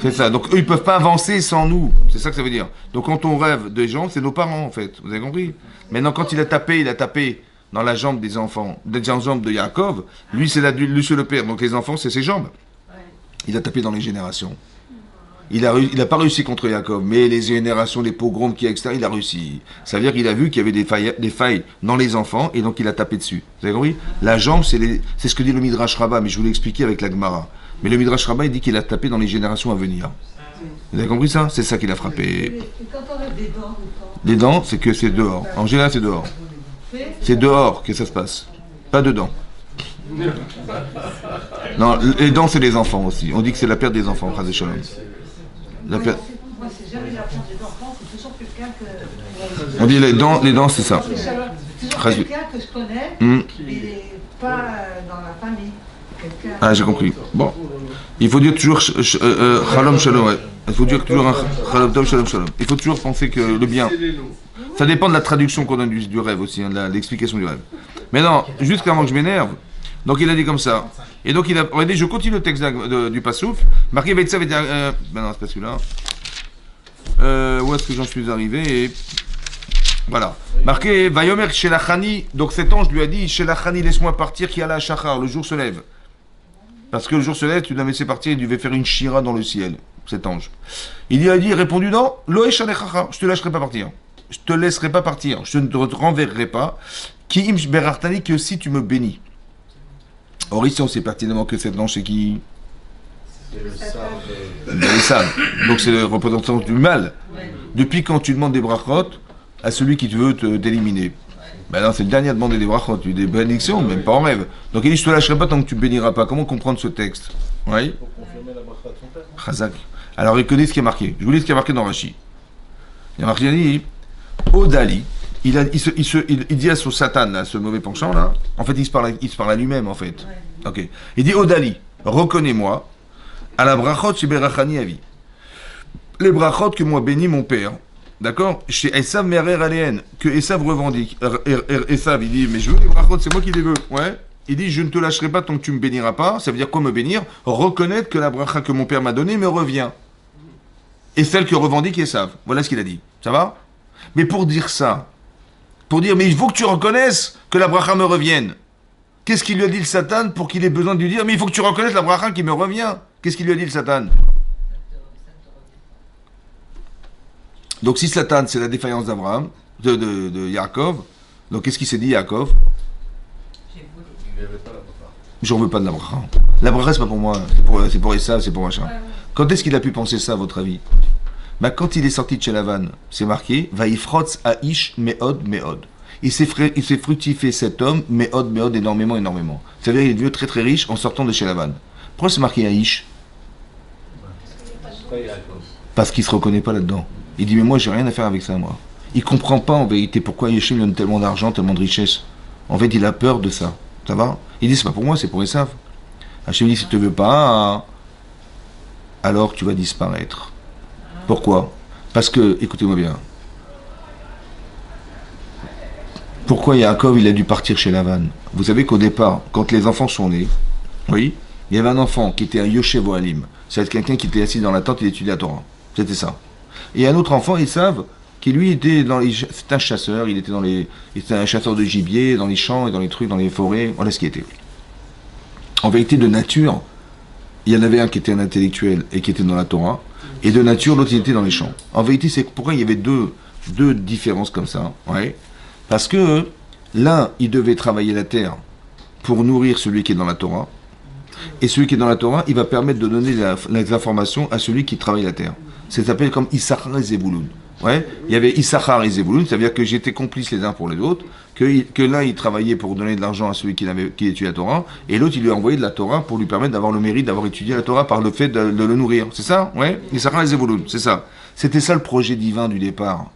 C'est ça. Donc eux, ils peuvent pas avancer sans nous. C'est ça que ça veut dire. Donc quand on rêve des jambes, c'est nos parents en fait. Vous avez compris? Maintenant, quand il a tapé dans la jambe des enfants, des jambes de Yaakov. Lui, c'est le père. Donc les enfants, c'est ses jambes. Il a tapé dans les générations. Il n'a pas réussi contre Yaakov, mais les générations, les pogroms qui extérieur, il a réussi. Ça veut dire qu'il a vu qu'il y avait des failles dans les enfants, et donc il a tapé dessus. Vous avez compris? La jambe, c'est ce que dit le Midrash Rabbah, mais je vous l'ai expliqué avec la Gemara. Mais le Midrash Rabbah, il dit qu'il a tapé dans les générations à venir. Vous avez compris ça? C'est ça qu'il a frappé. Et quand on a des dents, les dents, c'est que c'est dehors. En général, c'est dehors. C'est dehors que ça se passe. Pas dedans. Non, les dents, c'est les enfants aussi. On dit que c'est la perte des enfants, Chazé Shalom. Moi, c'est jamais la perte des enfants, c'est toujours quelqu'un que... On dit les dents, c'est ça. C'est toujours quelqu'un que je connais, mais pas dans la famille. Ah, j'ai compris. Bon. Il faut dire toujours Shalom Shalom, ouais. Il faut dire toujours Shalom Shalom. Il faut toujours penser que le bien. Ça dépend de la traduction qu'on donne du rêve aussi, hein, de l'explication du rêve. Mais non, juste avant que je m'énerve, donc il a dit comme ça. Et donc il a. Regardez, je continue le texte du Passouf. Marqué Veitzav était. Ben non, c'est pas celui-là. Où est-ce que j'en suis arrivé? Et voilà. Marqué Vayomer Shelachani. Donc cet ange lui a dit Shelachani, laisse-moi partir, qui a la Shachar, le jour se lève. Parce que le jour se lève, tu dois me laisser partir, il devait faire une shira dans le ciel, cet ange. Il a répondu non, Lo Eshalechacha, je te laisserai pas partir. Je te laisserai pas partir, je ne te renverrai pas. Ki im berartani, que si tu me bénis. Or ici on sait pertinemment que cet ange c'est qui? Les sables. Donc c'est le représentant du mal. Depuis quand tu demandes des brachot à celui qui veut t'éliminer? Ben non, c'est le dernier à demander des brachot, des bénédictions, même pas en rêve. Donc il dit je te lâcherai pas tant que tu ne béniras pas. Comment comprendre ce texte? Oui. Pour confirmer la bracha de son père. Chazak. Alors écoutez ce qui est marqué. Je vous lis ce qui est marqué dans Rashi. Il y a marqué, il dit Odali. Il dit à son Satan, là, ce mauvais penchant là. En fait, il se parle à lui-même en fait. Ok. Il dit Odali, reconnais-moi à la brachot chez Berachani Avi. Les brachot que moi bénis mon père. D'accord? Chez Esav Merer Aléen, que Esav revendique. Esav, il dit, mais je veux les brachot, c'est moi qui les veux. Ouais. Il dit, je ne te lâcherai pas tant que tu ne me béniras pas. Ça veut dire quoi me bénir? Reconnaître que la bracha que mon père m'a donnée me revient. Et celle que revendique Esav. Voilà ce qu'il a dit. Ça va? Mais pour dire ça, mais il faut que tu reconnaisses que la bracha me revienne. Qu'est-ce qu'il lui a dit le Satan pour qu'il ait besoin de lui dire, mais il faut que tu reconnaisses la bracha qui me revient? Qu'est-ce qu'il lui a dit le Satan? Donc si Satan, c'est la défaillance d'Abraham, de Yaakov, donc qu'est-ce qu'il s'est dit Yaakov? J'en veux pas de la bracha. La bracha, c'est pas pour moi, c'est pour Esav, c'est pour machin. Quand est-ce qu'il a pu penser ça, à votre avis? Quand il est sorti de chez Lavan, c'est marqué, Vaïfrotz Aish Meod Meod. il s'est fructifié cet homme, méod, énormément, énormément. C'est-à-dire qu'il est devenu très très riche en sortant de chez Lavan. Pourquoi c'est marqué Aïch? Parce qu'il ne se reconnaît pas là-dedans. Il dit, mais moi, j'ai rien à faire avec ça, moi. Il ne comprend pas, en vérité, pourquoi Yeshua lui donne tellement d'argent, tellement de richesse. En fait, il a peur de ça. Ça va? Il dit, c'est pas pour moi, c'est pour Esav. Hachem dit, si tu ne veux pas, alors tu vas disparaître. Pourquoi? Parce que, écoutez-moi bien, pourquoi Yaakov, il a dû partir chez Lavan? Vous savez qu'au départ, quand les enfants sont nés, oui, il y avait un enfant qui était un Yoshev Ohalim. C'est quelqu'un qui était assis dans la tente, il étudiait la Torah. C'était ça. Et un autre enfant, Esav, qui lui était c'est un chasseur, il était un chasseur de gibier, dans les champs et dans les trucs, dans les forêts, voilà ce qu'il était. En vérité, de nature, il y en avait un qui était un intellectuel et qui était dans la Torah, et de nature, l'autre il était dans les champs. En vérité, c'est pourquoi il y avait deux différences comme ça, ouais. Parce que l'un, il devait travailler la terre pour nourrir celui qui est dans la Torah, et celui qui est dans la Torah, il va permettre de donner les informations à celui qui travaille la terre. Ça s'appelle comme Issachar et Zebouloun. Ouais, il y avait Issachar et Zebouloun, ça veut dire que j'étais complice les uns pour les autres, que l'un il travaillait pour donner de l'argent à celui qui étudiait la Torah, et l'autre il lui envoyait de la Torah pour lui permettre d'avoir le mérite d'avoir étudié la Torah par le fait de le nourrir. C'est ça? Ouais, Issachar et Zebouloun, c'est ça. C'était ça le projet divin du départ.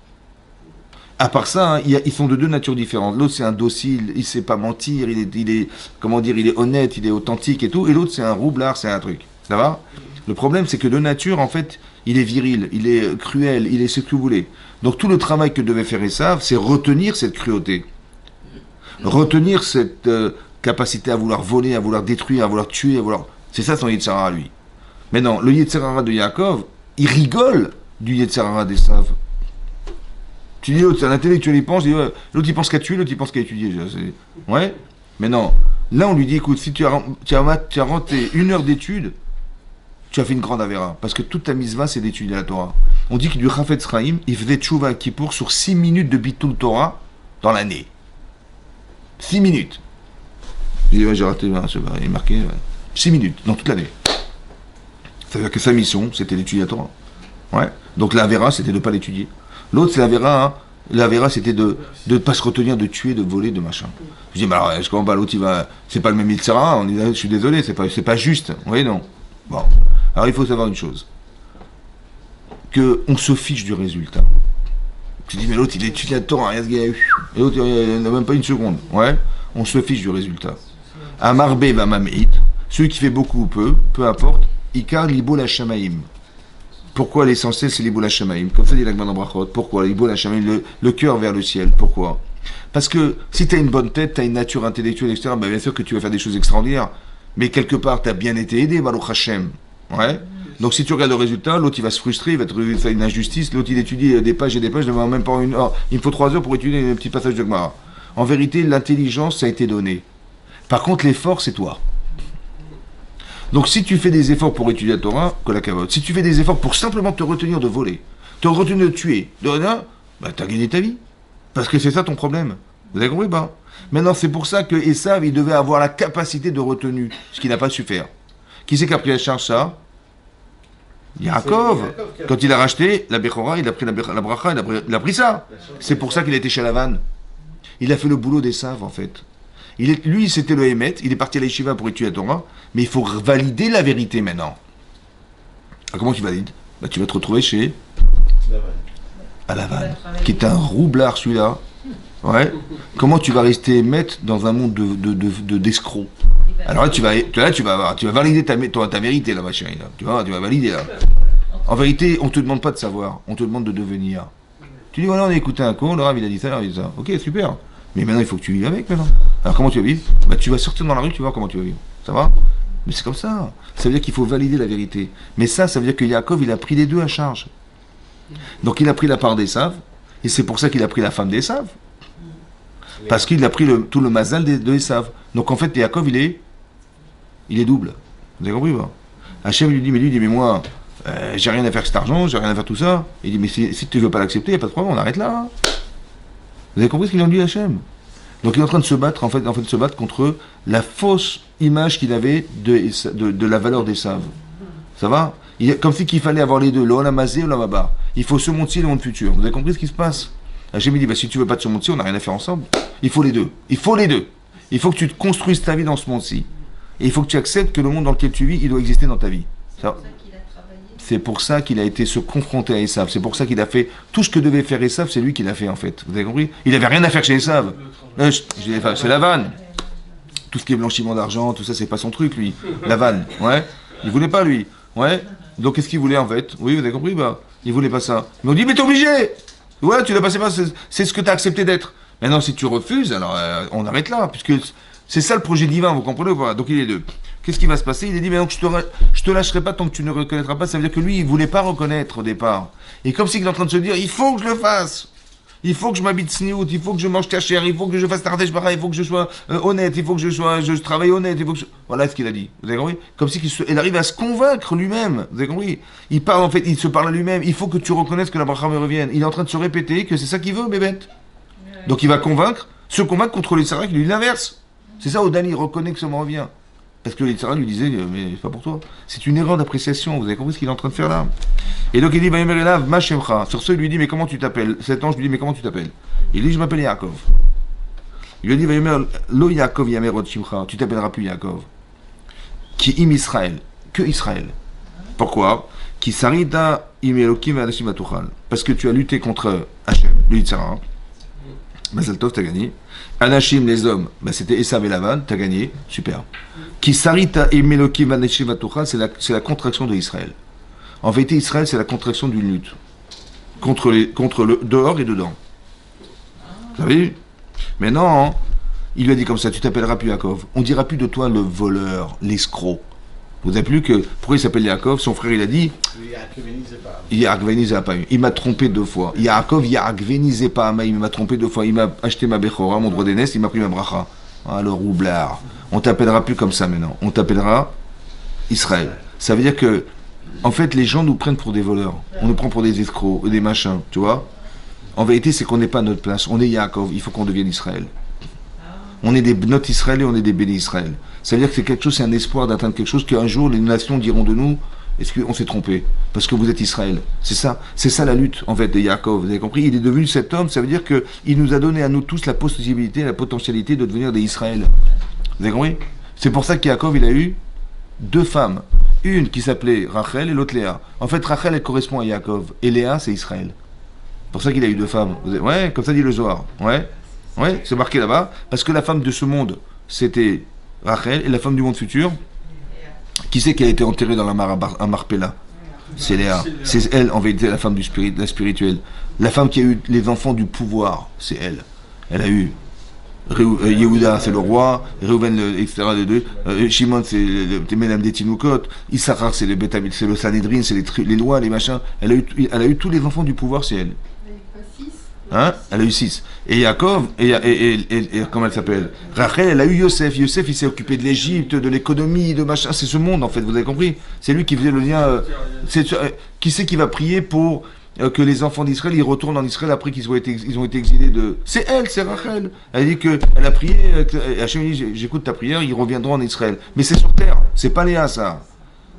À part ça, hein, ils sont de deux natures différentes. L'autre c'est un docile, il sait pas mentir, il est comment dire, il est honnête, il est authentique et tout, et l'autre c'est un roublard, c'est un truc. Ça va? Le problème c'est que de nature en fait, il est viril, il est cruel, il est ce que vous voulez. Donc tout le travail que devait faire Esav, c'est retenir cette cruauté. Retenir cette capacité à vouloir voler, à vouloir détruire, à vouloir tuer, à vouloir... C'est ça son Yetzirah lui. Mais non, le Yetzirah de Yaakov, il rigole du Yetzirah d'Esav. Tu dis l'autre, c'est un intellectuel, il pense, ouais, l'autre il pense qu'à tuer, l'autre il pense qu'à étudier. Ouais, mais non. Là on lui dit, écoute, si tu as renté 1 heure d'études, tu as fait une grande avéra. Parce que toute ta misva, c'est d'étudier la Torah. On dit que du Chafetz Chaim, il faisait tchouva à Kippour sur 6 minutes de Bitul Torah dans l'année. 6 minutes. Je dis, ouais, j'ai raté, il est marqué 6 minutes dans toute l'année. Ça veut dire que sa mission, c'était d'étudier la Torah. Ouais. Donc la avéra, c'était de ne pas l'étudier. L'autre, c'est l'Avera, hein. L'Avera, c'était de ne pas se retenir, de tuer, de voler, de machin. Je dis, mais alors, est-ce qu'on va, l'autre, il va. C'est pas le même Yitzhara, je suis désolé, c'est pas juste. Oui, non. Bon. Alors, il faut savoir une chose. On se fiche du résultat. Tu dis, mais l'autre, il étudie la Torah, et l'autre, il n'a même pas une seconde. Ouais. On se fiche du résultat. Amarbe va mameit. Celui qui fait beaucoup ou peu importe, Ikar libo la shamaim. Pourquoi l'essentiel c'est l'Iboul HaShamayim? Comme ça dit l'Agman en Brachot. Pourquoi l'Iboul HaShamayim, le cœur vers le ciel? Pourquoi? Parce que si tu as une bonne tête, tu as une nature intellectuelle, etc., ben bien sûr que tu vas faire des choses extraordinaires. Mais quelque part, tu as bien été aidé, Baruch Hashem. Ouais. Donc si tu regardes le résultat, l'autre il va se frustrer, il va te faire une injustice, l'autre il étudie des pages et des pages, il même pas une heure. Il me faut 3 heures pour étudier un petit passage de Gemara. En vérité, l'intelligence, ça a été donné. Par contre, l'effort, c'est toi. Donc si tu fais des efforts pour étudier la Torah, que la cavote, si tu fais des efforts pour simplement te retenir de voler, te retenir de tuer, de rien, bah t'as gagné ta vie. Parce que c'est ça ton problème. Vous avez compris pas? Maintenant c'est pour ça que Esav, il devait avoir la capacité de retenue, ce qu'il n'a pas su faire. Qui c'est qui a pris la charge ça? Yaakov. Quand il a racheté la Bechora, il a pris la Bracha, il a pris ça. C'est pour ça qu'il a été chez Lavan. Il a fait le boulot d'Esav en fait. Lui, c'était le Hémet, il est parti à l'Yeshiva pour étudier la Torah, mais il faut valider la vérité maintenant. Alors, comment tu valides? Bah, tu vas te retrouver chez à Lavan, qui est un roublard celui-là. Ouais. Comment tu vas rester Hémet dans un monde d'escrocs? Alors là, tu vas valider ta vérité là, ma chérie. Là. Tu vas valider là. En vérité, on ne te demande pas de savoir, on te demande de devenir. Tu dis, voilà, on a écouté un cours, le Rav il a dit ça, il a dit ça. Ok, super. Mais maintenant, il faut que tu vives avec maintenant. Alors comment tu vas vivre? Bah, tu vas sortir dans la rue, tu vas voir comment tu vas vivre. Ça va? Mais c'est comme ça. Ça veut dire qu'il faut valider la vérité. Mais ça veut dire que Yaakov, il a pris les deux à charge. Donc il a pris la part d'Esav, et c'est pour ça qu'il a pris la femme d'Esav. Parce qu'il a pris tout le mazal de Esav. Donc en fait, Yaakov, il est double. Vous avez compris pas? Hachem lui dit, mais moi, j'ai rien à faire avec cet argent, j'ai rien à faire tout ça. Il dit, mais si tu ne veux pas l'accepter, il n'y a pas de problème, on arrête là. Hein. Vous avez compris ce qu'il a dit Hachem? Donc il est en train de se battre, en fait, de se battre contre la fausse image qu'il avait de la valeur d'Esav. Ça va? Comme si qu'il fallait avoir les deux, l'Olam Hazé et l'Olam Haba. Il faut ce monde-ci et le monde futur. Vous avez compris ce qui se passe? Hachem dit, bah, si tu veux pas de ce monde-ci, on n'a rien à faire ensemble. Il faut les deux. Il faut les deux. Il faut que tu te construises ta vie dans ce monde-ci. Et il faut que tu acceptes que le monde dans lequel tu vis, il doit exister dans ta vie. Ça, c'est pour ça qu'il a été se confronter à Esav. C'est pour ça qu'il a fait tout ce que devait faire Esav, c'est lui qui l'a fait en fait. Vous avez compris? Il n'avait rien à faire chez Esav. C'est la vanne. Tout ce qui est blanchiment d'argent, tout ça, c'est pas son truc, lui. La vanne, ouais. Il voulait pas, lui. Ouais. Donc, qu'est-ce qu'il voulait, en fait? Oui, vous avez compris, bah. Il voulait pas ça. Mais on dit, mais t'es obligé! Ouais, tu l'as passé pas, c'est ce que t'as accepté d'être. Maintenant, si tu refuses, alors, on arrête là, puisque c'est ça le projet divin, vous comprenez ou pas? Donc, il est deux. Qu'est-ce qui va se passer? Il a dit, mais donc, je te lâcherai pas tant que tu ne reconnaîtras pas. Ça veut dire que lui, il voulait pas reconnaître au départ. Et comme s'il est en train de se dire, il faut que je le fasse. Il faut que je m'habite sniout, il faut que je mange cachère, il faut que je fasse tardèche bara, il faut que je sois honnête, il faut que je travaille honnête, il faut que je... Voilà ce qu'il a dit. Vous avez compris? Comme si il arrive à se convaincre lui-même. Vous avez compris? Il parle en fait, il se parle à lui-même. Il faut que tu reconnaisses que l'Abraham revienne. Il est en train de se répéter que c'est ça qu'il veut, bébête. Donc il va se convaincre contre les Sarah qui lui dit l'inverse. C'est ça, Odan, il reconnaît que ça me revient. Parce que les Sarah lui disaient, mais c'est pas pour toi. C'est une erreur d'appréciation. Vous avez compris ce qu'il est en train de faire là? Et donc il dit, ma shemcha. Sur ce, il lui dit, mais comment tu t'appelles? Cet ange lui dit, mais comment tu t'appelles? Il dit, je m'appelle Yaakov. Il lui dit, lo Yaakov yamerot shimcha. Tu t'appelleras plus Yaakov. Qui im Israël. Que Israël. Pourquoi? Qui sarita im Elokim adashim atuchal. Parce que tu as lutté contre Hachem, le Yitzhara. Mazal Tov, t'as gagné. Anashim, les hommes, bah, c'était Esav et Lavan, t'as gagné, super. Qui sarita im Elokim adashim atuchal, c'est la contraction de Israël. En vérité, Israël, c'est la contraction d'une lutte contre le dehors et dedans. Vous savez? Mais non, il lui a dit comme ça, tu t'appelleras plus Yaakov. On dira plus de toi le voleur, l'escroc. Vous n'avez plus que... Pourquoi il s'appelle Yaakov? Son frère, il a dit... Il m'a trompé 2 fois. Yaakov, il m'a trompé 2 fois. Il m'a acheté ma Bechora, mon droit d'aînesse, il m'a pris ma bracha. Ah, le roublard. On t'appellera plus comme ça maintenant. On t'appellera Israël. Ça veut dire que en fait, les gens nous prennent pour des voleurs. On nous prend pour des escrocs, des machins, tu vois. En vérité, c'est qu'on n'est pas à notre place. On est Yaakov, il faut qu'on devienne Israël. On est des Bnot Israël et on est des bénis Israël. Ça veut dire que c'est quelque chose, c'est un espoir d'atteindre quelque chose qu'un jour les nations diront de nous, est-ce qu'on s'est trompé? Parce que vous êtes Israël. C'est ça la lutte, en fait, de Yaakov. Vous avez compris? Il est devenu cet homme, ça veut dire qu'il nous a donné à nous tous la possibilité, la potentialité de devenir des Israël. Vous avez compris? C'est pour ça qu'Yaakov, il a eu 2 femmes. Une qui s'appelait Rachel et l'autre Léa. En fait, Rachel, elle correspond à Yaakov. Et Léa, c'est Israël. C'est pour ça qu'il a eu 2 femmes. Ouais, comme ça dit le Zohar. Ouais, c'est marqué là-bas. Parce que la femme de ce monde, c'était Rachel. Et la femme du monde futur, qui c'est qui a été enterrée dans la mare à Marpella? C'est Léa. C'est elle, en vérité, la femme la spirituelle. La femme qui a eu les enfants du pouvoir, c'est elle. Elle a eu... Yehuda, c'est le roi, Reuven, etc. Shimon, c'est le Ménam des Tinoukot, Issachar, c'est le Betamil, c'est le Sanhedrin, c'est les lois, les machins. Elle a eu tous les enfants du pouvoir, c'est elle. Hein? Elle a eu 6. Et Yaakov, et comment elle s'appelle? Rachel, elle a eu Yosef. Yosef, il s'est occupé de l'Égypte, de l'économie, de machin. C'est ce monde, en fait, vous avez compris? C'est lui qui faisait le lien. Qui c'est qui va prier pour que les enfants d'Israël, ils retournent en Israël après qu'ils ont été exilés de... C'est elle, c'est Rachel. Elle dit qu'elle a prié, Hachem dit, j'écoute ta prière, ils reviendront en Israël. Mais c'est sur terre, c'est pas Léa, ça.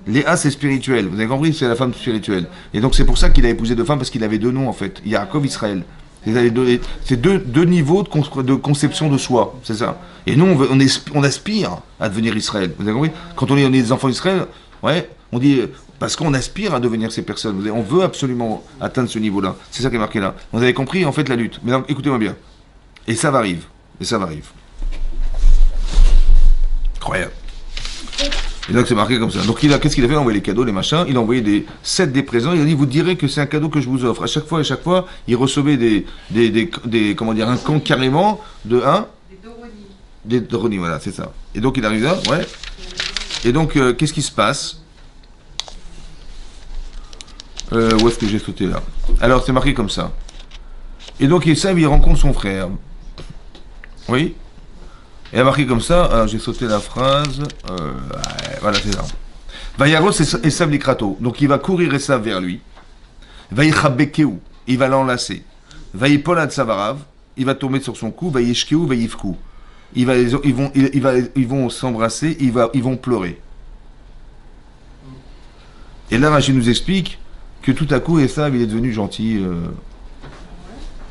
Léa, c'est spirituel, vous avez compris? C'est la femme spirituelle. Et donc c'est pour ça qu'il a épousé 2 femmes, parce qu'il avait 2 noms, en fait. Yaakov, Israël. C'est deux niveaux de conception de soi, c'est ça. Et nous, on aspire à devenir Israël. Vous avez compris? Quand on est des enfants d'Israël, ouais, on dit... Parce qu'on aspire à devenir ces personnes. On veut absolument atteindre ce niveau-là. C'est ça qui est marqué là. Vous avez compris, en fait, la lutte. Mais écoutez-moi bien. Et ça va arriver. Incroyable. Et donc, c'est marqué comme ça. Donc, qu'est-ce qu'il a fait? Il a envoyé les cadeaux, les machins. Il a envoyé des présents. Il a dit, vous direz que c'est un cadeau que je vous offre. À chaque fois, il recevait comment dire, un camp carrément de des Doroni, voilà, c'est ça. Et donc, il arrive là, ouais. Et donc, qu'est-ce qui se passe? Où est-ce que j'ai sauté là? Alors c'est marqué comme ça. Et donc il rencontre son frère. Oui. Et il a marqué comme ça. Alors j'ai sauté la phrase. Voilà, c'est ça. Vayaros Esav likrato. Donc il va courir Esav vers lui. Vayichabekeu. Il va l'enlacer. Vayipol ad savarav. Il va tomber sur son cou. Vayishkeu vayifku. Ils vont s'embrasser. Ils vont pleurer. Et là, Rachid nous explique que tout à coup, Esav, il est devenu gentil.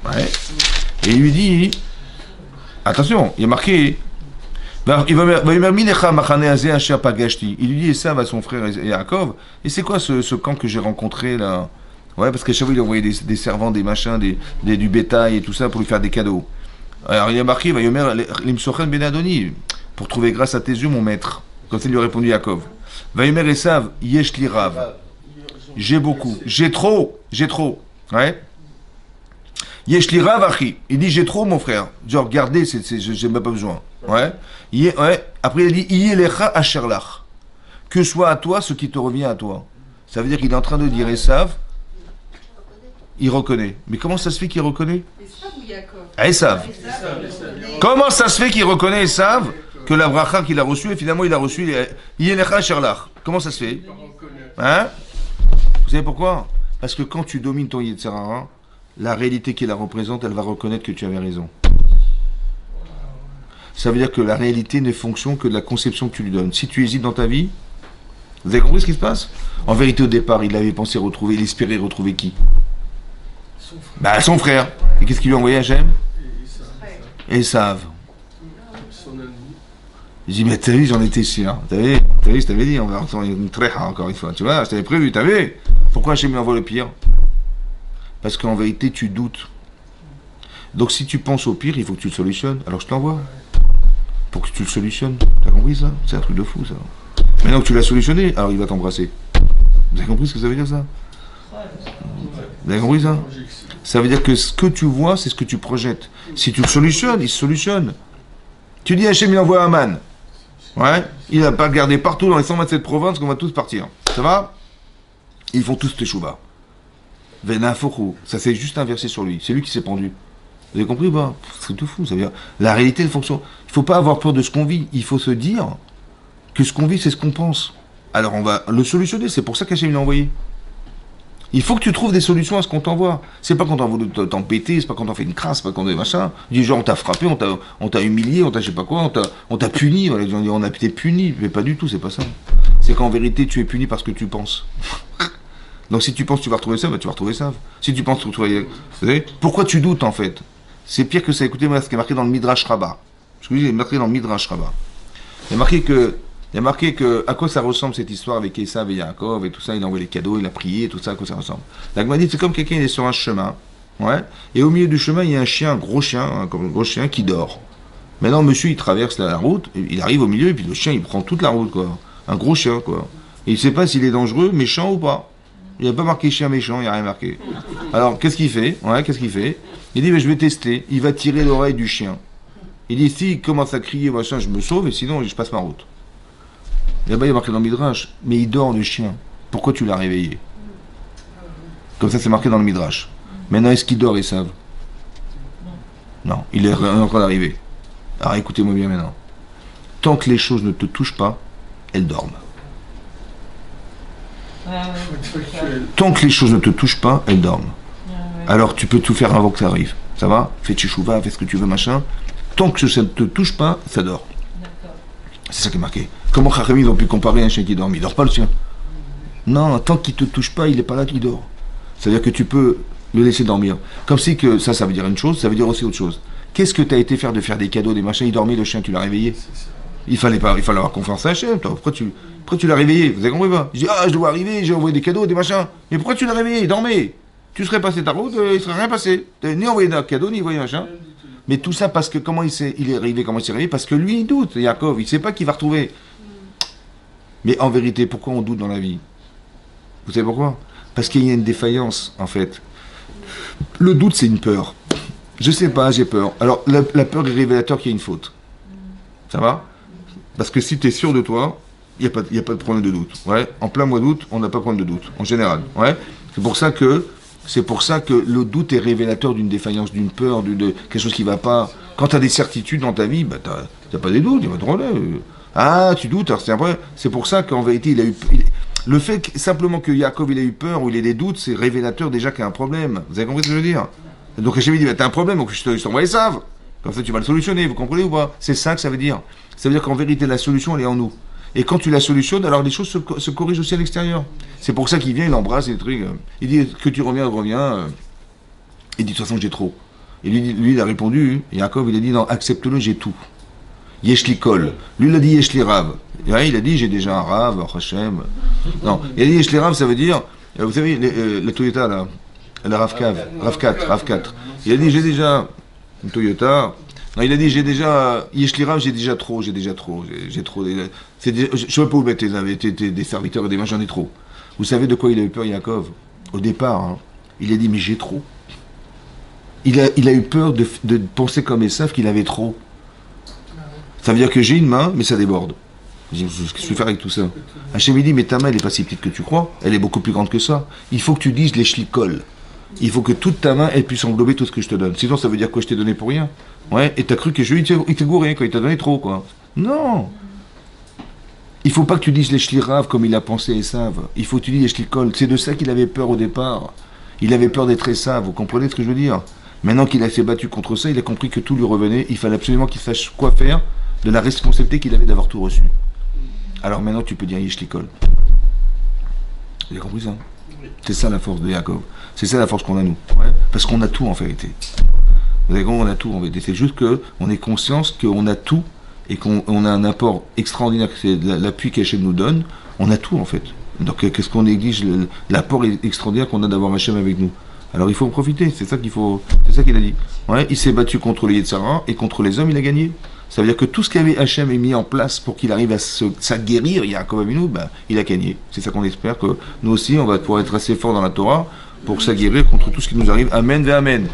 Ouais. Et il lui dit, attention, il y a marqué, il lui dit Esav à son frère Yaakov, et c'est quoi ce camp que j'ai rencontré là? Ouais, parce qu'à chaque fois il envoyait des servants, des machins, du bétail et tout ça pour lui faire des cadeaux. Alors il y a marqué, Limsochen ben Adoni, pour trouver grâce à tes yeux mon maître. Comme ça il lui a répondu Yaakov. Vayomer Esav, yesh li rav. J'ai beaucoup, j'ai trop. Ouais. Yesh li rav achi. Il dit j'ai trop mon frère. Genre regardez, j'ai même pas besoin. Ouais. Ouais. Après il dit Yelecha asherlach. Que soit à toi ce qui te revient à toi. Ça veut dire qu'il est en train de dire Esav, il reconnaît. Mais comment ça se fait qu'il reconnaît? Esav ou Yaakov? Esav. Comment ça se fait qu'il reconnaît Esav que la bracha qu'il a reçue, et finalement il a reçu Yelecha asherlach. Comment ça se fait? Hein? Vous savez pourquoi? Parce que quand tu domines ton Yetzer Hara, la réalité qui la représente, elle va reconnaître que tu avais raison. Ça veut dire que la réalité n'est fonction que de la conception que tu lui donnes. Si tu hésites dans ta vie, vous avez compris ce qui se passe? En vérité, au départ, il avait pensé retrouver, il espérait retrouver qui? Son frère. Et qu'est-ce qu'il lui a envoyé, Hachem? Esav. Il dit, mais t'as vu, j'en étais sûr. T'as vu, je t'avais dit, on va retourner une tréha encore une fois. Tu vois, je t'avais prévu, t'as vu? Pourquoi Hachem lui envoie le pire? Parce qu'en vérité, tu doutes. Donc si tu penses au pire, il faut que tu le solutionnes. Alors je t'envoie. Pour que tu le solutionnes. T'as compris ça? C'est un truc de fou ça. Maintenant que tu l'as solutionné, alors il va t'embrasser. Vous avez compris ce que ça veut dire ça? Vous avez compris ça? Ça veut dire que ce que tu vois, c'est ce que tu projettes. Si tu le solutionnes, il se solutionne. Tu dis Hachem, il envoie Aman. Ouais, il n'a pas gardé partout dans les 127 provinces qu'on va tous partir. Ça va? Ils font tous teshuva. Venafoku, ça s'est juste inversé sur lui. C'est lui qui s'est pendu. Vous avez compris ou pas? C'est tout fou. Ça veut dire la réalité de fonction. Il ne faut pas avoir peur de ce qu'on vit. Il faut se dire que ce qu'on vit, c'est ce qu'on pense. Alors on va le solutionner. C'est pour ça qu'Hachem l'a envoyé. Il faut que tu trouves des solutions à ce qu'on t'envoie. C'est pas quand on voulu t'embêter, c'est pas quand on fait une crasse, c'est pas quand on fait machin. Du genre on t'a frappé, on t'a humilié, on t'a je sais pas quoi, on t'a puni. Voilà, on a été puni. Mais pas du tout, c'est pas ça. C'est qu'en vérité tu es puni parce que tu penses. Donc si tu penses que tu vas retrouver ça, bah, tu vas retrouver ça. Si tu penses que tu vas... Vous savez, pourquoi tu doutes en fait? C'est pire que ça. Écoutez-moi ce qui est marqué dans le Midrash Rabbah. Ce que je dis, il est marqué dans le Midrash Rabbah. Il y a marqué que à quoi ça ressemble cette histoire avec Esav et Yaakov et tout ça, il a envoyé les cadeaux, il a prié et tout ça, à quoi ça ressemble. La Gemara dit c'est comme quelqu'un il est sur un chemin, ouais, et au milieu du chemin il y a un chien, un gros chien qui dort. Maintenant monsieur il traverse la route, il arrive au milieu et puis le chien il prend toute la route quoi, un gros chien quoi. Et il ne sait pas s'il est dangereux, méchant ou pas. Il n'y a pas marqué chien méchant, il n'y a rien marqué. Alors qu'est-ce qu'il fait? Ouais, qu'est-ce qu'il fait? Il dit mais je vais tester. Il va tirer l'oreille du chien. Il dit si il commence à crier machin, je me sauve et sinon je passe ma route. Là-bas, il est marqué dans le Midrash, mais il dort le chien. Pourquoi tu l'as réveillé? Comme ça, c'est marqué dans le Midrash. Maintenant, est-ce qu'il dort, Esav? Non, il est en train d'arriver. Alors écoutez-moi bien maintenant. Tant que les choses ne te touchent pas, elles dorment. Tant que les choses ne te touchent pas, elles dorment. Alors tu peux tout faire avant que ça arrive. Ça va? Fais tchouva, fais ce que tu veux, machin. Tant que ça ne te touche pas, ça dort. C'est ça qui est marqué. Comment Chachamim ils ont pu comparer un chien qui dort? Mais il dort pas le chien. Non, tant qu'il te touche pas, il n'est pas là qu'il dort. C'est-à-dire que tu peux le laisser dormir. Comme si que ça veut dire une chose, ça veut dire aussi autre chose. Qu'est-ce que tu as été faire de faire des cadeaux, des machins? Il dormait le chien, tu l'as réveillé. Il fallait avoir confiance à Hachem. Pourquoi tu l'as réveillé? Vous avez compris pas? Je dis je dois arriver, j'ai envoyé des cadeaux, des machins. Mais pourquoi tu l'as réveillé? Il dormait. Tu serais passé ta route, il serait rien passé. Tu n'as ni envoyé de cadeaux, ni envoyé machin. Mais tout ça parce que il est arrivé, comment il s'est réveillé? Parce que lui il doute, Yaakov, il ne sait pas qu'il va retrouver. Mais en vérité, pourquoi on doute dans la vie? Vous savez pourquoi? Parce qu'il y a une défaillance, en fait. Le doute, c'est une peur. Je sais pas, j'ai peur. Alors, la peur est révélateur qu'il y a une faute. Ça va? Parce que si tu es sûr de toi, il n'y a pas de problème de doute. Ouais? En plein mois d'août, on n'a pas de problème de doute, en général. Ouais? C'est pour ça que le doute est révélateur d'une défaillance, d'une peur, de quelque chose qui ne va pas. Quand tu as des certitudes dans ta vie, bah, tu n'as pas des doutes, il n'y a pas de problème. Ah, tu doutes, alors c'est vrai. C'est pour ça qu'en vérité, le fait simplement que Yaakov il a eu peur ou il ait des doutes, c'est révélateur déjà qu'il y a un problème. Vous avez compris ce que je veux dire? Donc Hachem dit, t'as un problème, donc je t'envoie les saves. Comme ça, tu vas le solutionner, vous comprenez ou pas? C'est ça que ça veut dire. Ça veut dire qu'en vérité, la solution, elle est en nous. Et quand tu la solutionnes, alors les choses se corrigent aussi à l'extérieur. C'est pour ça qu'il vient, il embrasse les trucs. Il dit que tu reviens. Il dit de toute façon, j'ai trop. Et lui, il a répondu, Yaakov, il a dit, non, accepte-le, j'ai tout. Yeshli kol. Lui, il a dit Yeshli rav. Et il a dit, j'ai déjà un rav, Hachem. Non, il a dit Yeshli rav, ça veut dire, vous savez, la Toyota, là, la RAV4. Il a dit, j'ai déjà une Toyota. Non, il a dit, j'ai déjà, Yeshli rav, j'ai trop. Je ne sais pas où mettre des serviteurs et des mains, j'en ai trop. Vous savez de quoi il a eu peur, Yaakov? Au départ, hein, il a dit, mais j'ai trop. Il a eu peur de penser comme Esav qu'il avait trop. Ça veut dire que j'ai une main, mais ça déborde. Qu'est-ce que je vais faire avec tout ça? Hachem lui dit, mais ta main, elle n'est pas si petite que tu crois. Elle est beaucoup plus grande que ça. Il faut que tu dises les shlikol. Il faut que toute ta main, elle puisse englober tout ce que je te donne. Sinon, ça veut dire quoi? Je t'ai donné pour rien. Ouais, et t'as cru que il t'est gouré, quoi. Il t'a donné trop, quoi. Non! Il faut pas que tu dises les shlirav comme il a pensé Esav. Il faut que tu dises les shlikol. C'est de ça qu'il avait peur au départ. Il avait peur d'être Esav. Vous comprenez ce que je veux dire? Maintenant qu'il s'est battu contre ça, il a compris que tout lui revenait. Il fallait absolument qu'il sache quoi faire de la responsabilité qu'il avait d'avoir tout reçu. Alors maintenant, tu peux dire Yeshlikol. Vous avez compris ça? C'est ça la force de Yaakov. C'est ça la force qu'on a nous. Ouais. Parce qu'on a tout en vérité. Vous avez compris, on a tout en vérité. C'est juste qu'on ait conscience qu'on a tout et qu'on a un apport extraordinaire, c'est l'appui qu'Hachem nous donne. On a tout en fait. Donc qu'est-ce qu'on néglige? L'apport extraordinaire qu'on a d'avoir Hachem avec nous. Alors il faut en profiter, c'est ça qu'il a dit. Ouais, il s'est battu contre les Yetzara et contre les hommes, il a gagné. Ça veut dire que tout ce qu'avait Hachem mis en place pour qu'il arrive à s'aguerrir, Yaakov Avinu, il a gagné. C'est ça qu'on espère que nous aussi, on va pouvoir être assez forts dans la Torah pour s'aguerrir contre tout ce qui nous arrive. Amen ve Amen.